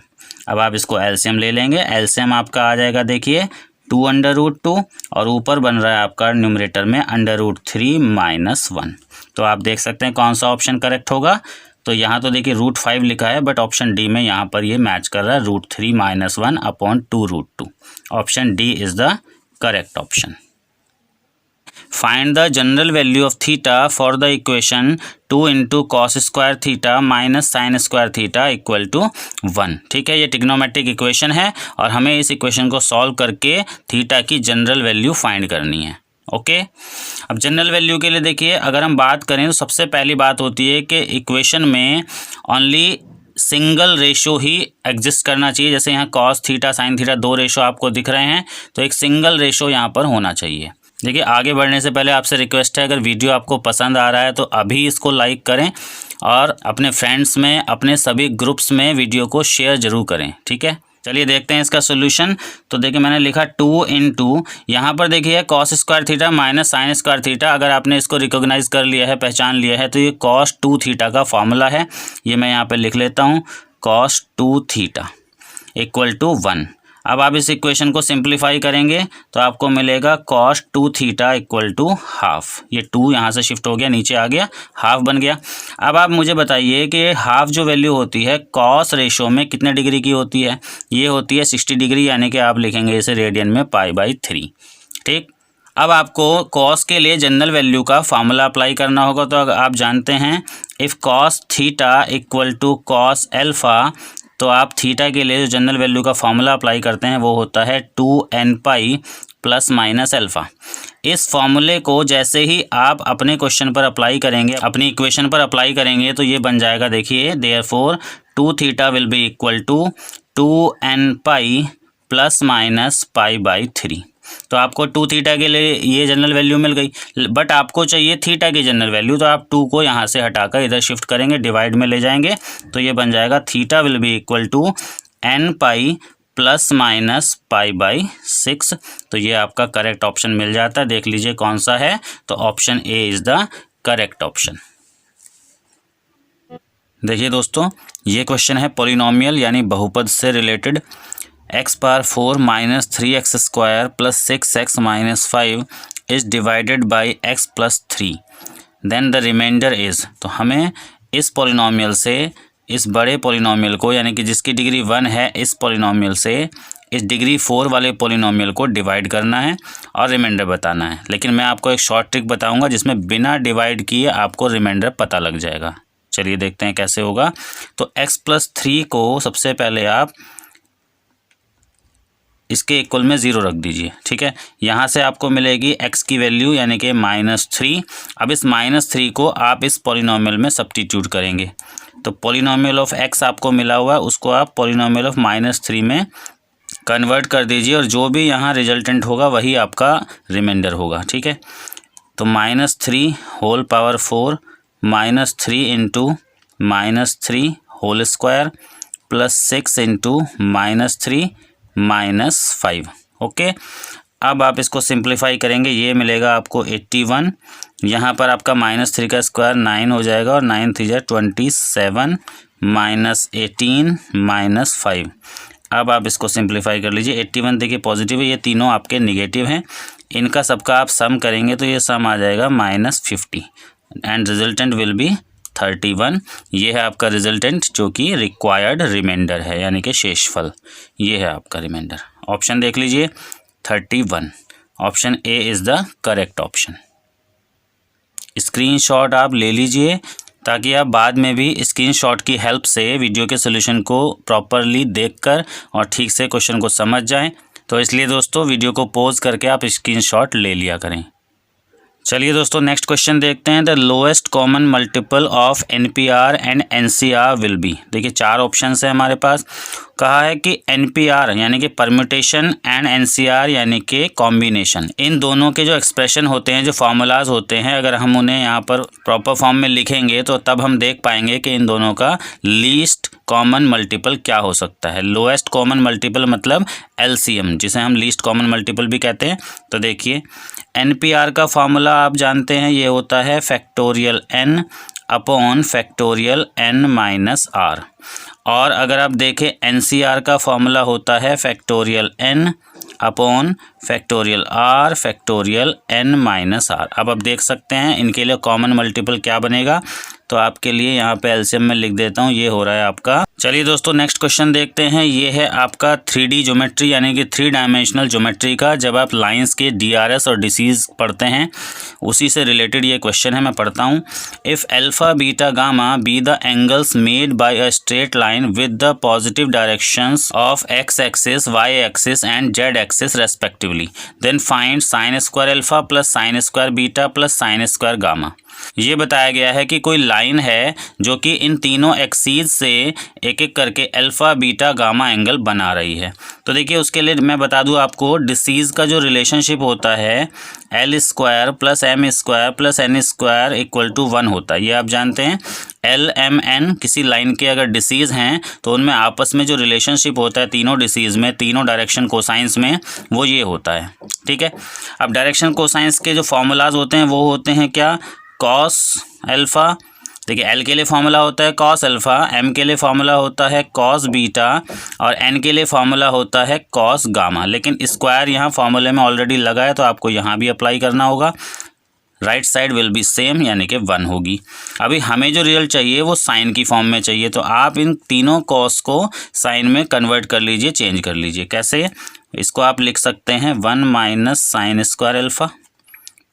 अब आप इसको एलसीएम ले लेंगे। एलसीएम आपका आ जाएगा देखिए 2/√2, और ऊपर बन रहा है आपका न्यूमरेटर में √3 माइनस 1। तो आप देख सकते हैं कौन सा ऑप्शन करेक्ट होगा। तो यहाँ तो देखिए √5 लिखा है, बट ऑप्शन डी में यहाँ पर ये मैच कर रहा है √3 minus 1/2√2। Option D is the correct option. Find the general value of theta for the equation 2 into cos square theta minus sine square theta equal to 1। ठीक है, ये ट्रिग्नोमेट्रिक इक्वेशन है और हमें इस इक्वेशन को सॉल्व करके थीटा की जनरल वैल्यू फाइंड करनी है। ओके, अब जनरल वैल्यू के लिए देखिए अगर हम बात करें तो सबसे पहली बात होती है कि इक्वेशन में ओनली सिंगल रेशो ही एग्जिस्ट करना चाहिए। जैसे यहाँ cos theta sine theta 2 ratio आपको दिख रहे हैं, तो एक सिंगल रेशो यहाँ पर होना चाहिए। देखिए आगे बढ़ने से पहले आपसे रिक्वेस्ट है, अगर वीडियो आपको पसंद आ रहा है तो अभी इसको लाइक करें और अपने फ्रेंड्स में अपने सभी ग्रुप्स में वीडियो को शेयर ज़रूर करें। ठीक है, चलिए देखते हैं इसका सोल्यूशन। तो देखिए मैंने लिखा 2 इंटू, यहाँ पर देखिए cos square theta minus sine square theta. अगर आपने इसको रिकॉग्नाइज कर लिया है, पहचान लिया है, तो ये कॉस 2 थीटा का फॉर्मूला है। ये मैं यहाँ पे लिख लेता हूँ कॉस 2 थीटा इक्वल टू 1। अब आप इस इक्वेशन को सिंप्लीफाई करेंगे तो आपको मिलेगा cos 2 theta equal to half. ये 2 यहाँ से शिफ्ट हो गया, नीचे आ गया, हाफ बन गया। अब आप मुझे बताइए कि हाफ जो वैल्यू होती है कॉस रेशो में कितने डिग्री की होती है। ये होती है 60 डिग्री, यानी कि आप लिखेंगे इसे रेडियन में π/3। ठीक, अब आपको कॉस के लिए जनरल वैल्यू का फार्मूला अप्लाई करना होगा। तो आप जानते हैं if cos theta equal to cos alpha, तो आप थीटा के लिए जो जनरल वैल्यू का फार्मूला अप्लाई करते हैं वो होता है 2n π प्लस माइनस अल्फ़ा। इस फॉर्मूले को जैसे ही आप अपने क्वेश्चन पर अप्लाई करेंगे, अपनी इक्वेशन पर अप्लाई करेंगे, तो ये बन जाएगा देखिए therefore 2 theta will be equal to 2n π plus minus π/3। तो आपको 2 थीटा के लिए ये जनरल वैल्यू मिल गई, बट आपको चाहिए थीटा की जनरल वैल्यू, तो आप 2 को यहाँ से हटाकर इधर शिफ्ट करेंगे, डिवाइड में ले जाएंगे, तो ये बन जाएगा theta will be equal to n pi plus minus pi by 6। तो ये आपका करेक्ट ऑप्शन मिल जाता है। देख लीजिए कौन सा है, तो option A is the correct option. देखिए दोस्तों, ये क्वेश्चन है पॉलिनोमियल यानी बहुपद से related. x power 4 minus 3x square plus 6x minus 5 is divided by x plus 3, then the remainder is. तो हमें इस पॉलिनोमियल से इस बड़े पॉलिनोमियल को, यानी कि जिसकी डिग्री 1 है, इस पॉलिनोमियल से इस डिग्री 4 वाले पॉलिनोमियल को डिवाइड करना है और रिमाइंडर बताना है। लेकिन मैं आपको एक शॉर्ट ट्रिक बताऊंगा जिसमें बिना डिवाइड किए आपको रिमाइंडर पता लग जाएगा। चलिए देखते हैं कैसे होगा। तो x प्लस 3 को सबसे पहले आप इसके इक्वल में 0 रख दीजिए, ठीक है। यहाँ से आपको मिलेगी x की वैल्यू यानी कि -3। अब इस -3 को आप इस पॉलिनोमियल में सब्स्टिट्यूट करेंगे, तो पॉलिनोमियल ऑफ x आपको मिला हुआ है उसको आप पॉलिनोमियल ऑफ -3 में कन्वर्ट कर दीजिए, और जो भी यहाँ रिजल्टेंट होगा वही आपका रिमाइंडर होगा, ठीक है। तो -3 whole power 4 -3 into -3 whole square plus 6 into -3 -5। Okay, अब आप इसको सिंप्लीफाई करेंगे, ये मिलेगा आपको 81। यहाँ पर आपका -3 का स्क्वायर 9 हो जाएगा, और 9 3 जा 27 -18 -5। अब आप इसको सिंप्लीफाई कर लीजिए। 81 देखिए पॉजिटिव है, ये तीनों आपके निगेटिव हैं, इनका सबका आप सम करेंगे तो ये सम आ जाएगा -50 एंड रिजल्टेंट विल बी 31। ये है आपका रिजल्टेंट जो कि रिक्वायर्ड रिमाइंडर है, यानी कि शेषफल। ये है आपका रिमाइंडर। ऑप्शन देख लीजिए 31, option A is the correct option. Screenshot आप ले लीजिए ताकि आप बाद में भी स्क्रीनशॉट की हेल्प से वीडियो के सोल्यूशन को प्रॉपरली देखकर और ठीक से क्वेश्चन को समझ जाएं। तो इसलिए दोस्तों वीडियो को पॉज करके आप स्क्रीनशॉट ले लिया करें। चलिए दोस्तों नेक्स्ट क्वेश्चन देखते हैं। The lowest common multiple of NPR and NCR will be. देखिए 4 ऑप्शन है हमारे पास। कहा है कि NPR यानी कि परम्यूटेशन एंड NCR यानी कि कॉम्बिनेशन, इन दोनों के जो एक्सप्रेशन होते हैं, जो फार्मूलाज होते हैं, अगर हम उन्हें यहाँ पर प्रॉपर फॉर्म में लिखेंगे तो तब हम देख पाएंगे कि इन दोनों का लीस्ट कॉमन मल्टीपल क्या हो सकता है। लोएस्ट कॉमन मल्टीपल मतलब LCM, जिसे हम लीस्ट कॉमन मल्टीपल भी कहते हैं। तो देखिए NPR का फार्मूला आप जानते हैं, ये होता है factorial n upon factorial n minus r। और अगर आप देखें NCR का फार्मूला होता है factorial n upon factorial r factorial n minus r। अब आप देख सकते हैं इनके लिए कॉमन मल्टीपल क्या बनेगा, तो आपके लिए यहाँ पे एलसीएम में लिख देता हूँ, ये हो रहा है आपका। चलिए दोस्तों नेक्स्ट क्वेश्चन देखते हैं। ये है आपका 3D ज्योमेट्री यानी कि 3 डायमेंशनल ज्योमेट्री का, जब आप लाइंस के DRS और DCs पढ़ते हैं उसी से रिलेटेड ये क्वेश्चन है, मैं पढ़ता हूँ। If alpha beta gamma be the angles made by a straight line with the positive directions of x axis y axis and z axis respectively, then find sine square alpha plus sine square beta plus sine square gamma. ये बताया गया है कि कोई line है जो कि इन तीनों एक्सीज से एक एक करके अल्फ़ा बीटा गामा एंगल बना रही है। तो देखिए उसके लिए मैं बता दूं आपको, डिसीज का जो रिलेशनशिप होता है L square plus M square plus N square equal to 1 होता है, ये आप जानते हैं। L M N किसी लाइन के अगर डिसीज हैं तो उनमें आपस में जो रिलेशनशिप होता है तीनों डिसीज में, तीनों डायरेक्शन कोसाइंस में, वो ये होता है, ठीक है। अब डायरेक्शन कोसाइंस के जो फॉर्मूलाज होते हैं वो होते हैं क्या, कॉस अल्फ़ा। देखिए L के लिए फार्मूला होता है कॉस अल्फ़ा, M के लिए फार्मूला होता है कॉस बीटा और N के लिए फार्मूला होता है कॉस गामा। लेकिन स्क्वायर यहाँ फार्मूले में ऑलरेडी लगा है तो आपको यहाँ भी अप्लाई करना होगा। Right side will B same यानी कि 1 होगी। अभी हमें जो रिजल्ट चाहिए वो साइन की फॉर्म में चाहिए, तो आप इन तीनों कॉस को साइन में कन्वर्ट कर लीजिए, चेंज कर लीजिए। कैसे, इसको आप लिख सकते हैं 1 minus sine square alpha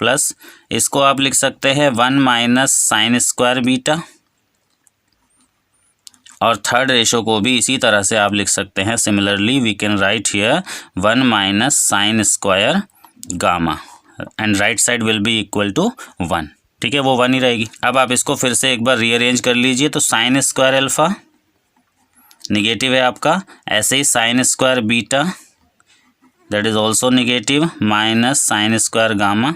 plus इसको आप लिख सकते हैं 1 माइनस साइन स्क्वायर बीटा, और थर्ड रेशो को भी इसी तरह से आप लिख सकते हैं। Similarly we can write here 1 minus sine square gamma and right side will be equal to 1, ठीक है, वो 1 ही रहेगी। अब आप इसको फिर से एक बार रीअरेंज कर लीजिए, तो साइन स्क्वायर अल्फ़ा निगेटिव है आपका, ऐसे ही sine square beta that is also negative minus sine square gamma.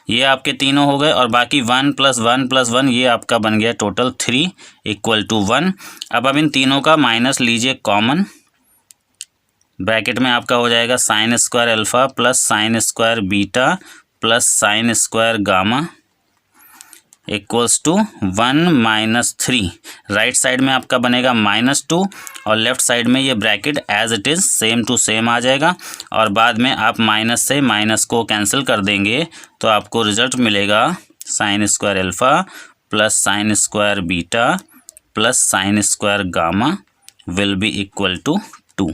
ये आपके तीनों हो गए और बाकी 1 + 1 + 1 ये आपका बन गया टोटल 3 = 1। अब इन तीनों का माइनस लीजिए कॉमन, ब्रैकेट में आपका हो जाएगा sine square alpha plus sine square beta plus sine square gamma equals to 1 - 3। Right side में आपका बनेगा -2 और लेफ्ट साइड में ये bracket as it is same to same आ जाएगा और बाद में आप माइनस से माइनस को कैंसिल कर देंगे तो आपको रिजल्ट मिलेगा sine square alpha plus sine square beta plus sine square gamma will be equal to 2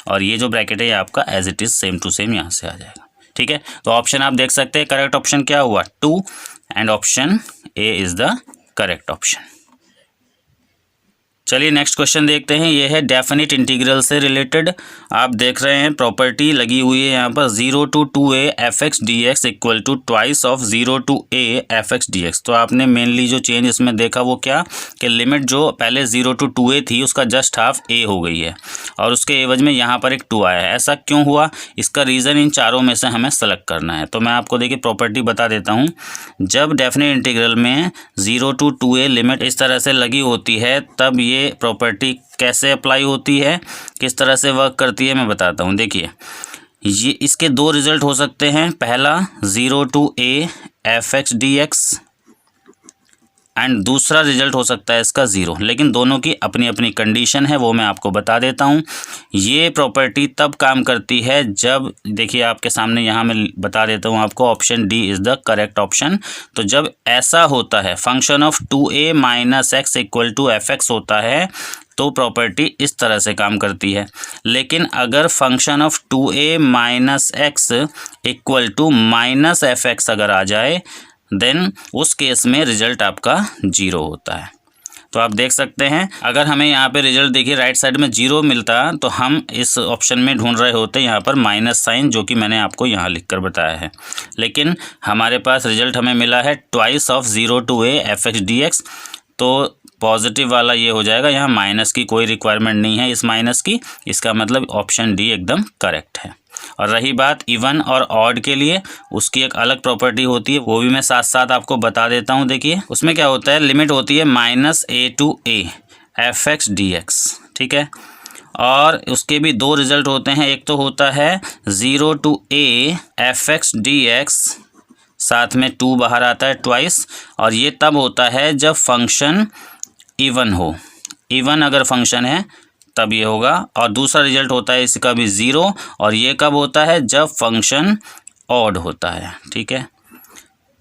और ये जो ब्रैकेट है ये आपका as it is same to same यहाँ से आ जाएगा। ठीक है, तो ऑप्शन आप देख सकते हैं, करेक्ट ऑप्शन क्या हुआ 2 and option A is the correct option. चलिए नेक्स्ट क्वेश्चन देखते हैं। ये है डेफिनिट इंटीग्रल से रिलेटेड। आप देख रहे हैं प्रॉपर्टी लगी हुई है यहाँ पर 0 to 2a fx dx equal to twice of 0 to a fx dx। तो आपने मेनली जो चेंज इसमें देखा वो क्या कि लिमिट जो पहले 0 to 2a थी उसका जस्ट हाफ a हो गई है और उसके एवज में यहाँ पर एक 2 आया है। ऐसा क्यों हुआ, इसका रीज़न इन चारों में से हमें सेलेक्ट करना है। तो मैं आपको देखिए प्रॉपर्टी बता देता हूँ। जब डेफिनिट इंटीग्रल में 0 to 2a लिमिट इस तरह से लगी होती है तब ये प्रॉपर्टी कैसे अप्लाई होती है, किस तरह से वर्क करती है मैं बताता हूँ। देखिए ये इसके दो रिजल्ट हो सकते हैं। पहला 0 to a fx dx and दूसरा रिजल्ट हो सकता है इसका 0। लेकिन दोनों की अपनी अपनी कंडीशन है, वो मैं आपको बता देता हूँ। ये प्रॉपर्टी तब काम करती है जब, देखिए आपके सामने यहाँ मैं बता देता हूँ आपको, option D is the correct option. तो जब ऐसा होता है function of 2a - x equal to fx होता है तो प्रॉपर्टी इस तरह से काम करती है। लेकिन अगर function of 2a - x equal to -fx अगर आ जाए देन उस केस में रिजल्ट आपका 0 होता है। तो आप देख सकते हैं अगर हमें यहाँ पे रिजल्ट देखिए राइट साइड में 0 मिलता तो हम इस ऑप्शन में ढूंढ रहे होते यहाँ पर माइनस साइन, जो कि मैंने आपको यहाँ लिखकर बताया है। लेकिन हमारे पास रिजल्ट हमें मिला है twice of 0 to a fx dx। तो पॉजिटिव वाला ये हो जाएगा, यहाँ माइनस की कोई रिक्वायरमेंट नहीं है इस माइनस की। इसका मतलब ऑप्शन डी एकदम करेक्ट है। और रही बात इवन और ऑड के लिए, उसकी एक अलग प्रॉपर्टी होती है, वो भी मैं साथ साथ आपको बता देता हूँ। देखिए उसमें क्या होता है, लिमिट होती है -a to a fx dx। ठीक है, और उसके भी दो रिजल्ट होते हैं। एक तो होता है 0 to a fx dx, साथ में 2 बाहर आता है ट्वाइस, और ये तब होता है जब फंक्शन इवन हो। इवन अगर फंक्शन है तब ये होगा। और दूसरा रिजल्ट होता है इसका भी 0, और ये कब होता है जब फंक्शन ऑड होता है। ठीक है,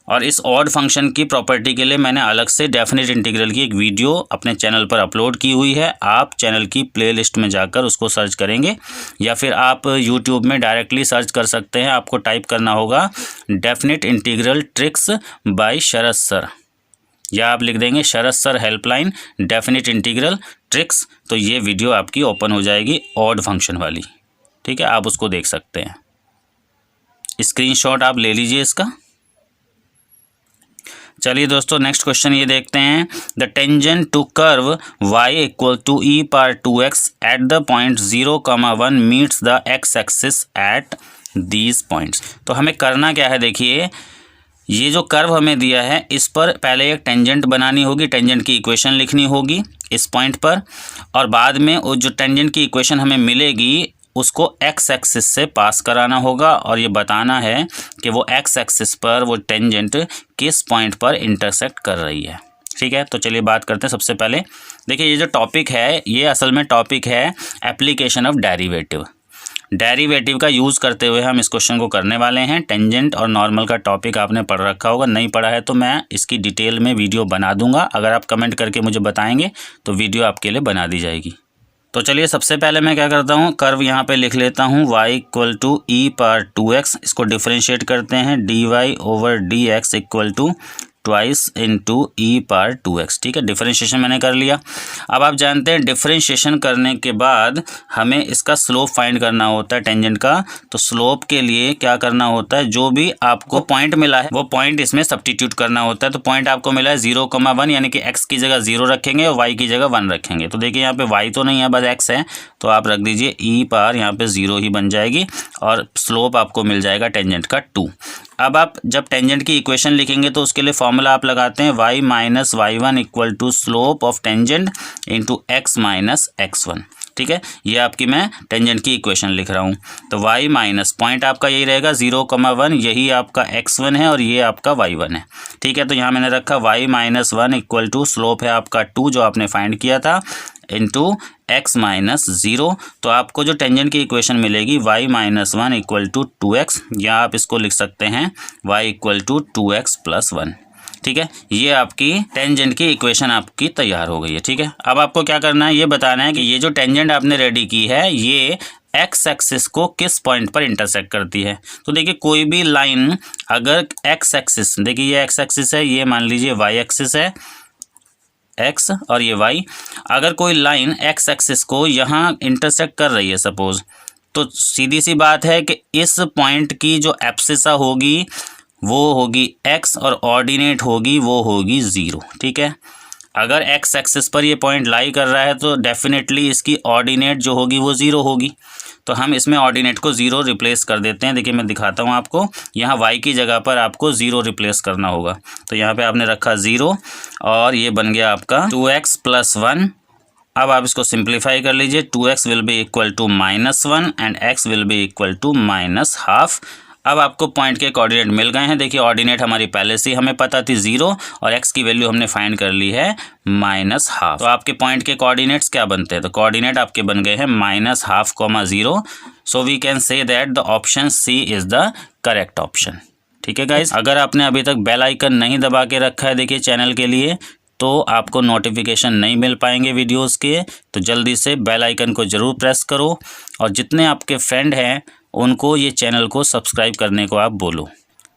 और इस ऑड फंक्शन की प्रॉपर्टी के लिए मैंने अलग से डेफिनिट इंटीग्रल की एक वीडियो अपने चैनल पर अपलोड की हुई है। आप चैनल की प्लेलिस्ट में जाकर उसको सर्च करेंगे या फिर आप यूट्यूब में डायरेक्टली सर्च कर सकते हैं। आपको टाइप करना होगा definite integral tricks by Sharad sir, या आप लिख देंगे Sharad sir helpline definite integral tricks. तो ये वीडियो आपकी ओपन हो जाएगी ऑड फंक्शन वाली। ठीक है, आप उसको देख सकते हैं। स्क्रीनशॉट आप ले लीजिए इसका। चलिए दोस्तों नेक्स्ट क्वेश्चन ये देखते हैं। The tangent to curve y equal to e⁻2x at the point 0,1 meets the x axis at these points. तो हमें करना क्या है, देखिए ये जो कर्व हमें दिया है इस पर पहले एक टेंजेंट बनानी होगी, टेंजेंट की इक्वेशन लिखनी होगी इस पॉइंट पर, और बाद में वो जो टेंजेंट की इक्वेशन हमें मिलेगी उसको x एक्सिस से पास कराना होगा और ये बताना है कि वो x एक्सिस पर वो टेंजेंट किस पॉइंट पर इंटरसेक्ट कर रही है। ठीक है, तो चलिए बात करते हैं। सबसे पहले देखिए ये जो टॉपिक है ये असल में टॉपिक है एप्लीकेशन ऑफ डेरिवेटिव। डेरिवेटिव का यूज़ करते हुए हम इस क्वेश्चन को करने वाले हैं। टेंजेंट और नॉर्मल का टॉपिक आपने पढ़ रखा होगा, नहीं पढ़ा है तो मैं इसकी डिटेल में वीडियो बना दूंगा। अगर आप कमेंट करके मुझे बताएंगे तो वीडियो आपके लिए बना दी जाएगी। तो चलिए सबसे पहले मैं क्या करता हूँ, कर्व यहाँ पे लिख लेता हूँ y इक्वल टू e⁻2x। इसको डिफ्रेंशिएट करते हैं, dy/dx equal to twice into e power 2x। ठीक है, डिफरेंशिएशन मैंने कर लिया। अब आप जानते हैं डिफरेंशिएशन करने के बाद हमें इसका स्लोप फाइंड करना होता है टेंजेंट का। तो स्लोप के लिए क्या करना होता है, जो भी आपको पॉइंट मिला है वो पॉइंट इसमें सब्स्टिट्यूट करना होता है। तो पॉइंट आपको मिला है 0,1, यानी कि x की जगह 0 रखेंगे और y की जगह 1 रखेंगे। तो देखिए यहाँ पे y तो नहीं है, बस x है, तो आप रख दीजिए ई पावर यहाँ पे 0 ही बन जाएगी और स्लोप आपको मिल जाएगा टेंजेंट का 2। अब आप जब टेंजेंट की इक्वेशन लिखेंगे तो उसके लिए फॉर्मूला आप लगाते हैं y minus y1 equal to slope of tangent into x minus x1। ठीक है, ये आपकी मैं टेंजेंट की इक्वेशन लिख रहा हूँ। तो y माइनस पॉइंट आपका यही रहेगा 0,1, यही आपका x1 है और ये आपका y1 है। ठीक है, तो यहाँ मैंने रखा y minus 1 equal to slope है आपका 2 जो आपने फाइंड किया था इंटू x माइनस 0। तो आपको जो टेंजेंट की इक्वेशन मिलेगी y minus 1 equal to 2x, या आप इसको लिख सकते हैं y equal to 2x plus 1। ठीक है, ये आपकी टेंजेंट की इक्वेशन आपकी तैयार हो गई है। ठीक है, अब आपको क्या करना है, ये बताना है कि ये जो टेंजेंट आपने रेडी की है ये एक्स एक्सिस को किस पॉइंट पर इंटरसेक्ट करती है। तो देखिए कोई भी लाइन अगर एक्स एक्सिस, देखिए ये एक्स एक्सिस है, ये मान लीजिए वाई एक्सिस है x और ये y, अगर कोई लाइन x एक्सिस को यहाँ इंटरसेक्ट कर रही है सपोज, तो सीधी सी बात है कि इस पॉइंट की जो एब्सिसा होगी वो होगी x और ऑर्डिनेट होगी वो होगी 0। ठीक है, अगर x एक्सिस पर ये पॉइंट लाई कर रहा है तो डेफिनेटली इसकी ऑर्डिनेट जो होगी वो 0 होगी। तो हम इसमें ऑर्डिनेट को 0 रिप्लेस कर देते हैं। देखिए मैं दिखाता हूँ आपको, यहाँ y की जगह पर आपको 0 रिप्लेस करना होगा। तो यहाँ पे आपने रखा 0 और ये बन गया आपका 2x प्लस 1। अब आप इसको सिंप्लीफाई कर लीजिए, 2x will be equal to -1 and x will be equal to -12। अब आपको पॉइंट के कोऑर्डिनेट मिल गए हैं। देखिए ऑर्डिनेट हमारी पहले से हमें पता थी 0 और x की वैल्यू हमने फाइंड कर ली है -12। तो आपके पॉइंट के कोऑर्डिनेट्स क्या बनते हैं, तो कोऑर्डिनेट आपके बन गए हैं -12, 0। So we can say that the option C is the correct option. ठीक है गाइज, अगर आपने अभी तक बेल आइकन नहीं दबा के रखा है देखिए चैनल के लिए, तो आपको नोटिफिकेशन नहीं मिल पाएंगे वीडियोस के, तो जल्दी से बेल आइकन को ज़रूर प्रेस करो और जितने आपके फ्रेंड हैं उनको ये चैनल को सब्सक्राइब करने को आप बोलो।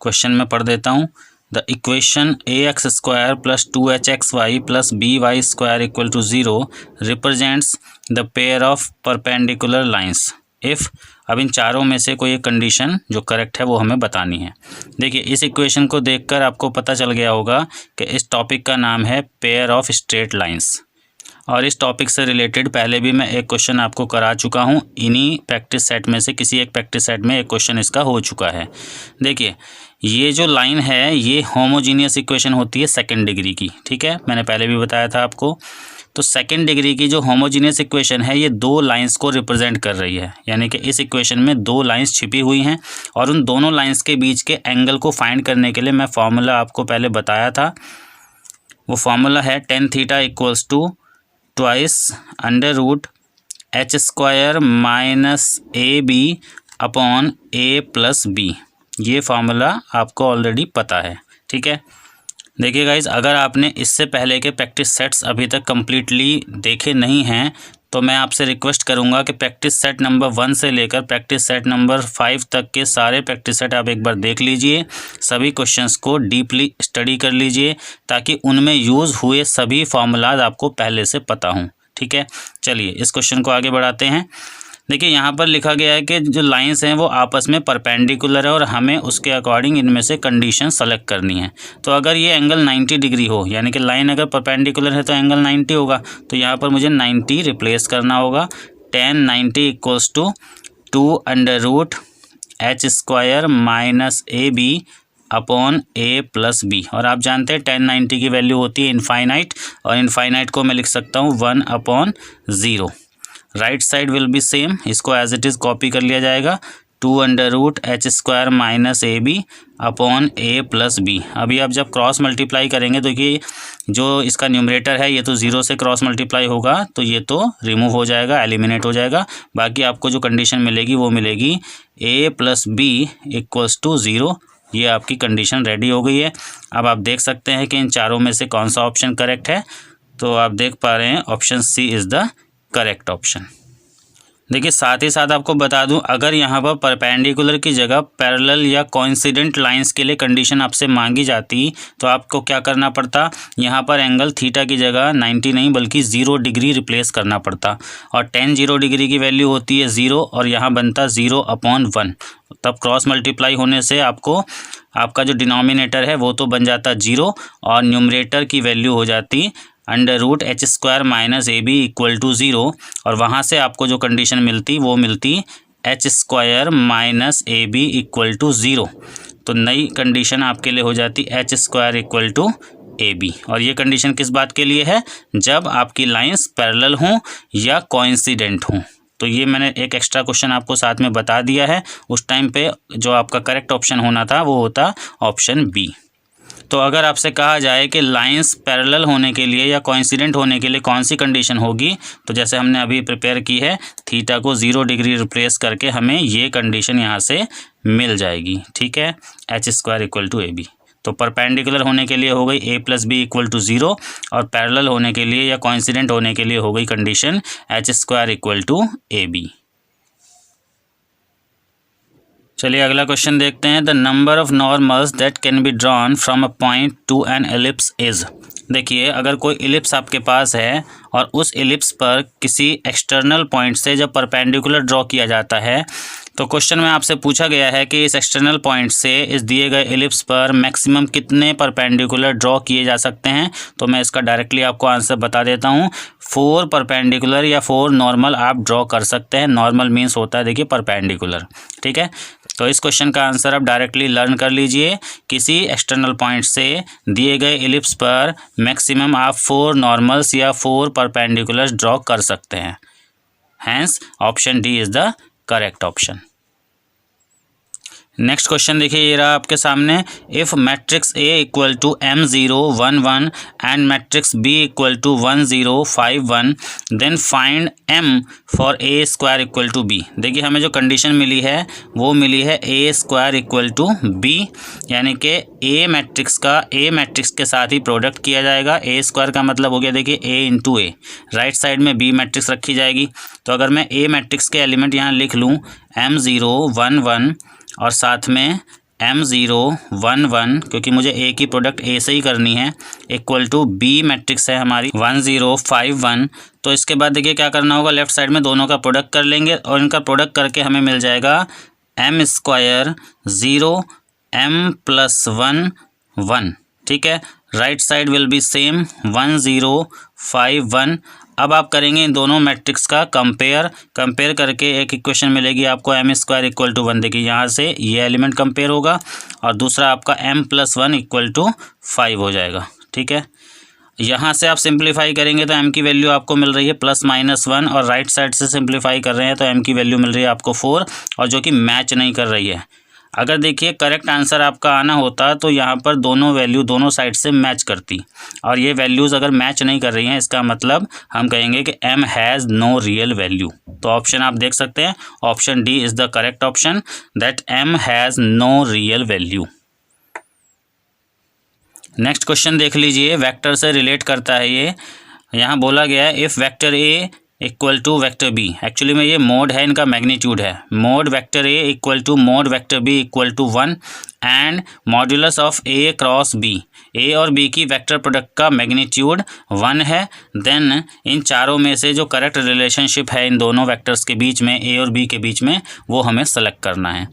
क्वेश्चन में पढ़ देता हूँ। The equation ax² plus 2hxy plus by² equal to 0 represents the pair of perpendicular lines if. अब इन चारों में से कोई एक कंडीशन जो करेक्ट है वो हमें बतानी है। देखिए इस इक्वेशन को देखकर आपको पता चल गया होगा कि इस टॉपिक का नाम है पेयर ऑफ स्ट्रेट लाइंस, और इस टॉपिक से रिलेटेड पहले भी मैं एक क्वेश्चन आपको करा चुका हूँ। इन्हीं प्रैक्टिस सेट में से किसी एक प्रैक्टिस सेट में एक क्वेश्चन इसका हो चुका है। देखिए ये जो लाइन है ये होमोजीनियस इक्वेशन होती है सेकंड डिग्री की। ठीक है, मैंने पहले भी बताया था आपको। तो सेकंड डिग्री की जो होमोजीनियस इक्वेशन है ये 2 लाइंस को रिप्रेजेंट कर रही है, यानी कि इस इक्वेशन में 2 लाइंस छिपी हुई हैं और उन दोनों लाइंस के बीच के एंगल को फाइंड करने के लिए मैं फार्मूला आपको पहले बताया था। वो फार्मूला है tan theta equals to twice √h² minus AB upon A plus B। ये फार्मूला आपको ऑलरेडी पता है। ठीक है, देखिए गाइज, अगर आपने इससे पहले के प्रैक्टिस सेट्स अभी तक कम्प्लीटली देखे नहीं हैं तो मैं आपसे रिक्वेस्ट करूंगा कि प्रैक्टिस सेट नंबर 1 से लेकर प्रैक्टिस सेट नंबर 5 तक के सारे प्रैक्टिस सेट आप एक बार देख लीजिए। सभी क्वेश्चंस को डीपली स्टडी कर लीजिए ताकि उनमें यूज़ हुए सभी फार्मूलाज आपको पहले से पता हों। ठीक है, चलिए इस क्वेश्चन को आगे बढ़ाते हैं। देखिए यहाँ पर लिखा गया है कि जो लाइंस हैं वो आपस में परपेंडिकुलर है और हमें उसके अकॉर्डिंग इनमें से कंडीशन सेलेक्ट करनी है। तो अगर ये एंगल 90 डिग्री हो, यानी कि लाइन अगर परपेंडिकुलर है तो एंगल 90 होगा, तो यहाँ पर मुझे 90 रिप्लेस करना होगा। tan 90 equals to 2√h² minus AB upon A plus B। और आप जानते हैं tan 90 की वैल्यू होती है इनफाइनाइट, और इनफाइनाइट को मैं लिख सकता हूँ 1/0। Right side will B same, इसको एज इट इज़ कॉपी कर लिया जाएगा। 2√h² minus AB upon A plus B। अभी आप जब क्रॉस मल्टीप्लाई करेंगे तो ये जो इसका न्यूमरेटर है ये तो 0 से क्रॉस मल्टीप्लाई होगा, तो ये तो रिमूव हो जाएगा, एलिमिनेट हो जाएगा। बाकी आपको जो कंडीशन मिलेगी वो मिलेगी A plus B equals to 0। ये आपकी कंडीशन रेडी हो गई है। अब आप देख सकते हैं कि इन चारों में से कौन सा ऑप्शन करेक्ट है। तो आप देख पा रहे हैं option C is the correct option. देखिए साथ ही साथ आपको बता दूं, अगर यहाँ पर परपेंडिकुलर की जगह पैरेलल या कोइंसिडेंट लाइंस के लिए कंडीशन आपसे मांगी जाती तो आपको क्या करना पड़ता, यहाँ पर एंगल थीटा की जगह 90 नहीं बल्कि 0 डिग्री रिप्लेस करना पड़ता। और tan 0 डिग्री की वैल्यू होती है 0 और यहाँ बनता 0/1। तब क्रॉस मल्टीप्लाई होने से आपको आपका जो डिनोमिनेटर है वो तो बन जाता 0 और न्यूमरेटर की वैल्यू हो जाती √h² - AB = 0। और वहाँ से आपको जो कंडीशन मिलती वो मिलती h² - AB = 0। तो नई कंडीशन आपके लिए हो जाती h² = AB। और ये कंडीशन किस बात के लिए है, जब आपकी लाइंस पैरेलल हों या कोइंसिडेंट हों। तो ये मैंने एक एक्स्ट्रा क्वेश्चन आपको साथ में बता दिया है। उस टाइम पे जो आपका करेक्ट ऑप्शन होना था वो होता ऑप्शन बी। तो अगर आपसे कहा जाए कि लाइंस पैरेलल होने के लिए या कोइंसिडेंट होने के लिए कौन सी कंडीशन होगी, तो जैसे हमने अभी प्रिपेयर की है, थीटा को 0 डिग्री रिप्लेस करके हमें ये कंडीशन यहाँ से मिल जाएगी। ठीक है, h² = AB। तो परपेंडिकुलर होने के लिए हो गई a + b = 0 और पैरेलल होने के लिए या कोइंसिडेंट होने के लिए हो गई कंडीशन h² = AB। चलिए अगला क्वेश्चन देखते हैं। The number of normals that can be drawn from a point two an ellipse is. देखिए अगर कोई एलिप्स आपके पास है और उस एलिप्स पर किसी एक्सटर्नल पॉइंट से जब परपेंडिकुलर ड्रॉ किया जाता है, तो क्वेश्चन में आपसे पूछा गया है कि इस एक्सटर्नल पॉइंट से इस दिए गए एलिप्स पर मैक्सिमम कितने परपेंडिकुलर ड्रॉ किए जा सकते हैं। तो मैं इसका डायरेक्टली आपको आंसर बता देता हूँ। 4 परपेंडिकुलर या 4 नॉर्मल आप ड्रॉ कर सकते हैं। नॉर्मल मीन्स होता है देखिए परपेंडिकुलर। ठीक है, तो इस क्वेश्चन का आंसर आप डायरेक्टली लर्न कर लीजिए। किसी एक्सटर्नल पॉइंट से दिए गए एलिप्स पर मैक्सिमम आप 4 नॉर्मल्स या 4 परपेंडिकुलर्स ड्रॉ कर सकते हैं। Hence option D is the correct option. Next question देखिए, ये रहा आपके सामने। If matrix A = M0 1 1 and matrix B = 1 0 5 1 then find M for A² = B। देखिए हमें जो कंडीशन मिली है वो मिली है A² = B, यानी कि A मैट्रिक्स के साथ ही प्रोडक्ट किया जाएगा। A² का मतलब हो गया देखिए A × A, राइट साइड में B मैट्रिक्स रखी जाएगी। तो अगर मैं A मैट्रिक्स के एलिमेंट यहाँ लिख लूँ M0 1 1 और साथ में M0 1 1, क्योंकि मुझे A की प्रोडक्ट A से ही करनी है, = B मैट्रिक्स है हमारी 1 0 5 1। तो इसके बाद देखिए क्या करना होगा, लेफ्ट साइड में दोनों का प्रोडक्ट कर लेंगे और इनका प्रोडक्ट करके हमें मिल जाएगा M² 0 M + 1 1। ठीक है, right side will B same 1 0 5 1। अब आप करेंगे इन दोनों मैट्रिक्स का कंपेयर करके एक इक्वेशन मिलेगी आपको M² = 1। देखिए यहाँ से ये एलिमेंट कंपेयर होगा और दूसरा आपका M + 1 = 5 हो जाएगा। ठीक है, यहाँ से आप सिंप्लीफाई करेंगे तो M की वैल्यू आपको मिल रही है +-1 और राइट साइड से सिंप्लीफाई कर रहे हैं तो M की वैल्यू मिल रही है आपको 4, और जो कि मैच नहीं कर रही है। अगर देखिए करेक्ट आंसर आपका आना होता तो यहाँ पर दोनों वैल्यू दोनों साइड से मैच करती, और ये वैल्यूज़ अगर मैच नहीं कर रही हैं इसका मतलब हम कहेंगे कि M has no real value. तो ऑप्शन आप देख सकते हैं, option D is the correct option, that M has no real value. Next question देख लीजिए, वेक्टर से रिलेट करता है ये। यहाँ बोला गया है if vector A = vector B, actually में ये मोड है, इनका मैग्नीट्यूड है। Mod vector A = mod vector B = 1 and modulus of A cross B, A और B की वेक्टर प्रोडक्ट का मैग्नीट्यूड 1 है। देन इन चारों में से जो करेक्ट रिलेशनशिप है इन दोनों वेक्टर्स के बीच में, A और B के बीच में, वो हमें सेलेक्ट करना है।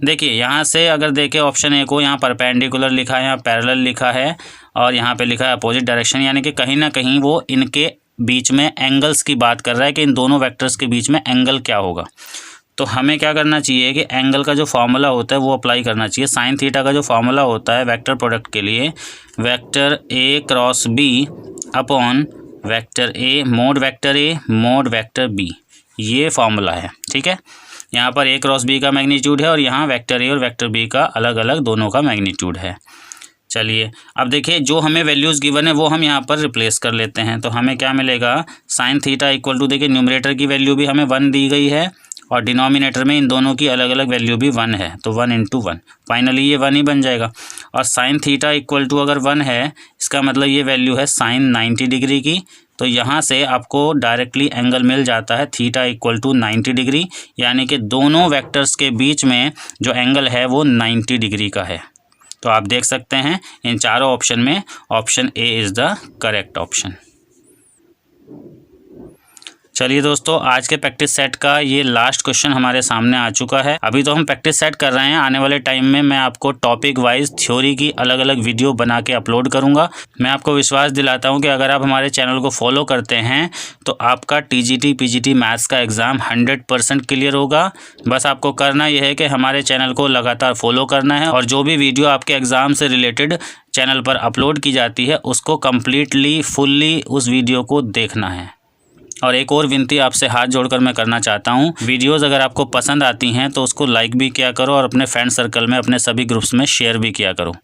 देखिए यहाँ से अगर देखें ऑप्शन ए को, यहाँ परपेंडिकुलर लिखा है, यहाँ पैरेलल लिखा है और यहाँ पे लिखा है अपोजिट डायरेक्शन, यानी कि कहीं ना कहीं वो इनके बीच में एंगल्स की बात कर रहा है कि इन दोनों वेक्टर्स के बीच में एंगल क्या होगा। तो हमें क्या करना चाहिए कि एंगल का जो फॉर्मूला होता है वो अप्लाई करना चाहिए। साइन थीटा का जो फॉर्मूला होता है वेक्टर प्रोडक्ट के लिए, vector A cross B upon vector A mod vector B, ये फॉर्मूला है। ठीक है, यहाँ पर A क्रॉस B का मैग्नीट्यूड है और यहाँ वेक्टर A और वेक्टर B का अलग अलग दोनों का मैग्नीट्यूड है। चलिए अब देखिए जो हमें वैल्यूज़ गिवन है वो हम यहाँ पर रिप्लेस कर लेते हैं। तो हमें क्या मिलेगा, साइन थीटा = देखिए न्यूमरेटर की वैल्यू भी हमें 1 दी गई है और डिनोमिनेटर में इन दोनों की अलग अलग वैल्यू भी 1 है, तो 1 × 1 फाइनली ये 1 ही बन जाएगा। और साइन थीटा = अगर 1 है, इसका मतलब ये वैल्यू है साइन 90 डिग्री की, तो यहाँ से आपको डायरेक्टली एंगल मिल जाता है थीटा इक्वल टू 90 डिग्री, यानी कि दोनों वेक्टर्स के बीच में जो एंगल है वो 90 डिग्री का है। तो आप देख सकते हैं इन चारों ऑप्शन में option A is the correct option. चलिए दोस्तों, आज के प्रैक्टिस सेट का ये लास्ट क्वेश्चन हमारे सामने आ चुका है। अभी तो हम प्रैक्टिस सेट कर रहे हैं, आने वाले टाइम में मैं आपको टॉपिक वाइज थ्योरी की अलग अलग वीडियो बना के अपलोड करूंगा। मैं आपको विश्वास दिलाता हूं कि अगर आप हमारे चैनल को फॉलो करते हैं तो आपका TGT PGT मैथ्स का एग्ज़ाम 100% क्लियर होगा। बस आपको करना यह है कि हमारे चैनल को लगातार फॉलो करना है और जो भी वीडियो आपके एग्ज़ाम से रिलेटेड चैनल पर अपलोड की जाती है उसको कम्प्लीटली फुल्ली उस वीडियो को देखना है। और एक और विनती आपसे हाथ जोड़कर मैं करना चाहता हूँ, वीडियोस अगर आपको पसंद आती हैं तो उसको लाइक भी किया करो और अपने फ्रेंड सर्कल में अपने सभी ग्रुप्स में शेयर भी किया करो।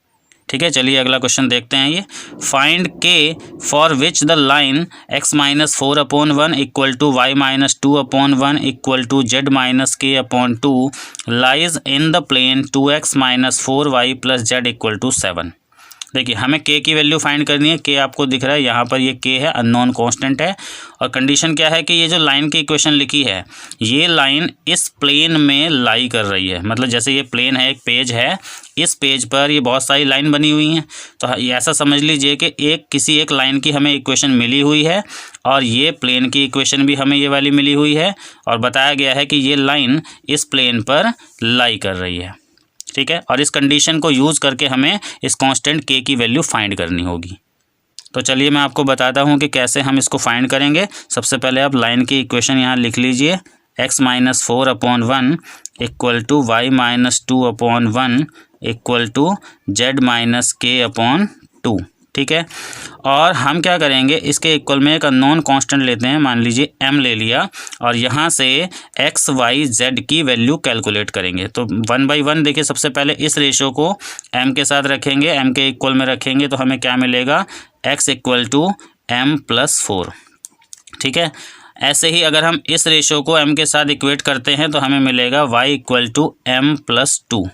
ठीक है, चलिए अगला क्वेश्चन देखते हैं। ये find k for which the line x-4/1 equal to y-2/1 equal to z-k/2 lies in the plane 2x-4y + z equal to 7। देखिए, हमें k की वैल्यू फाइंड करनी है। k आपको दिख रहा है यहाँ पर, ये k है, अननोन कांस्टेंट है। और कंडीशन क्या है कि ये जो लाइन की इक्वेशन लिखी है, ये लाइन इस प्लेन में लाई कर रही है। मतलब जैसे ये प्लेन है, एक पेज है, इस पेज पर ये बहुत सारी लाइन बनी हुई हैं। तो ऐसा समझ लीजिए कि किसी एक लाइन की हमें इक्वेशन मिली हुई है और ये प्लेन की इक्वेशन भी हमें ये वाली मिली हुई है और बताया गया है कि ये लाइन इस प्लेन पर लाई कर रही है। ठीक है, और इस कंडीशन को यूज़ करके हमें इस कांस्टेंट k की वैल्यू फाइंड करनी होगी। तो चलिए मैं आपको बताता हूँ कि कैसे हम इसको फाइंड करेंगे। सबसे पहले आप लाइन की इक्वेशन यहाँ लिख लीजिए, x-4/1 equal to y-2/1 equal to z-k/2। ठीक है, और हम क्या करेंगे, इसके इक्वल में एक अननोन कांस्टेंट लेते हैं, मान लीजिए m ले लिया, और यहाँ से x y z की वैल्यू कैलकुलेट करेंगे। तो 1/1 देखिए, सबसे पहले इस रेशो को m के साथ रखेंगे, m के इक्वल में रखेंगे तो हमें क्या मिलेगा, x इक्वल टू m+4। ठीक है, ऐसे ही अगर हम इस रेशो को m के साथ इक्वेट करते हैं तो हमें मिलेगा y इक्वल टू m+2।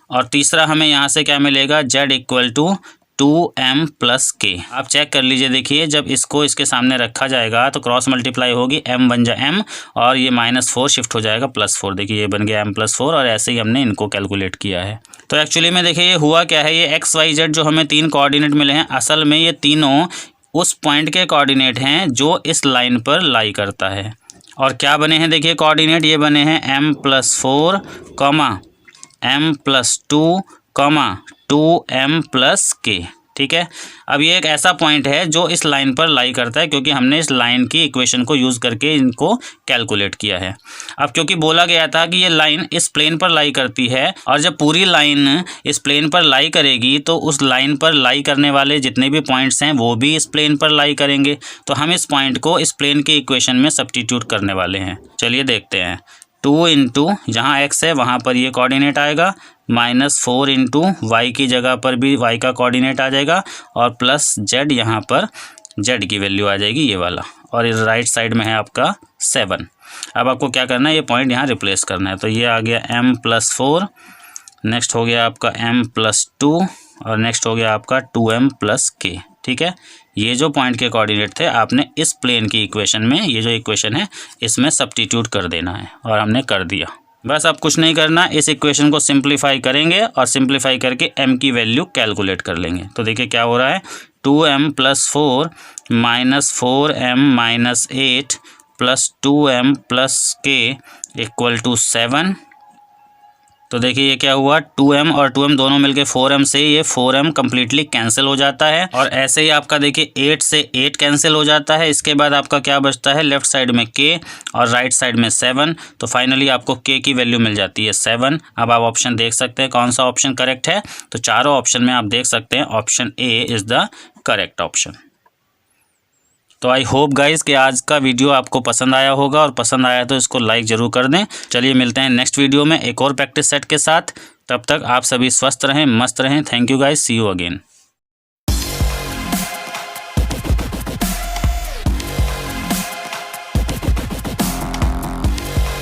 और तीसरा हमें यहाँ से क्या मिलेगा, z इक्वल टू 2m+k। आप चेक कर लीजिए, देखिए जब इसको इसके सामने रखा जाएगा तो क्रॉस मल्टीप्लाई होगी, m बन जाए m और ये -4 शिफ्ट हो जाएगा +4। देखिए ये बन गया m+4 और ऐसे ही हमने इनको कैलकुलेट किया है। तो एक्चुअली में देखिए ये हुआ क्या है, ये x y z जो हमें 3 कोऑर्डिनेट मिले हैं, असल में ये तीनों उस पॉइंट के कोऑर्डिनेट हैं जो इस लाइन पर लाई करता है। और क्या बने हैं, देखिए कोऑर्डिनेट ये बने हैं m+4, m+2, 2m+k। ठीक है, अब ये एक ऐसा पॉइंट है जो इस लाइन पर लाई करता है, क्योंकि हमने इस लाइन की इक्वेशन को यूज़ करके इनको कैलकुलेट किया है। अब क्योंकि बोला गया था कि ये लाइन इस प्लेन पर लाई करती है, और जब पूरी लाइन इस प्लेन पर लाई करेगी तो उस लाइन पर लाई करने वाले जितने भी पॉइंट्स हैं वो भी इस प्लेन पर लाई करेंगे। तो हम इस पॉइंट को इस प्लेन की इक्वेशन में सब्स्टिट्यूट करने वाले हैं। चलिए देखते हैं, 2 इंटू जहाँ x है वहाँ पर ये कोऑर्डिनेट आएगा, -4 इंटू वाई की जगह पर भी y का कोऑर्डिनेट आ जाएगा, और प्लस z यहाँ पर z की वैल्यू आ जाएगी ये वाला, और इस राइट साइड में है आपका 7। अब आपको क्या करना है, ये पॉइंट यहाँ रिप्लेस करना है। तो ये आ गया m+4, नेक्स्ट हो गया आपका m+2 और नेक्स्ट हो गया आपका 2m+k। ठीक है, ये जो पॉइंट के कोऑर्डिनेट थे आपने इस प्लेन की इक्वेशन में, ये जो इक्वेशन है इसमें सब्स्टिट्यूट कर देना है, और हमने कर दिया। बस अब कुछ नहीं करना, इस इक्वेशन को सिंप्लीफाई करेंगे और सिंप्लीफाई करके m की वैल्यू कैलकुलेट कर लेंगे। तो देखिए क्या हो रहा है, 2m+4 -4m-8 plus 2m+k equal to 7। तो देखिए ये क्या हुआ, 2m और 2m दोनों मिलके 4m से ये 4m कम्प्लीटली कैंसिल हो जाता है, और ऐसे ही आपका देखिए 8 से 8 कैंसिल हो जाता है। इसके बाद आपका क्या बचता है, लेफ्ट साइड में k और राइट साइड में 7। तो फाइनली आपको k की वैल्यू मिल जाती है 7। अब आप ऑप्शन देख सकते हैं कौन सा ऑप्शन करेक्ट है। तो चारों ऑप्शन में आप देख सकते हैं option A is the correct option. तो आई होप गाइस कि आज का वीडियो आपको पसंद आया होगा, और पसंद आया तो इसको लाइक ज़रूर कर दें। चलिए मिलते हैं नेक्स्ट वीडियो में एक और प्रैक्टिस सेट के साथ। तब तक आप सभी स्वस्थ रहें, मस्त रहें। Thank you guys, see you again.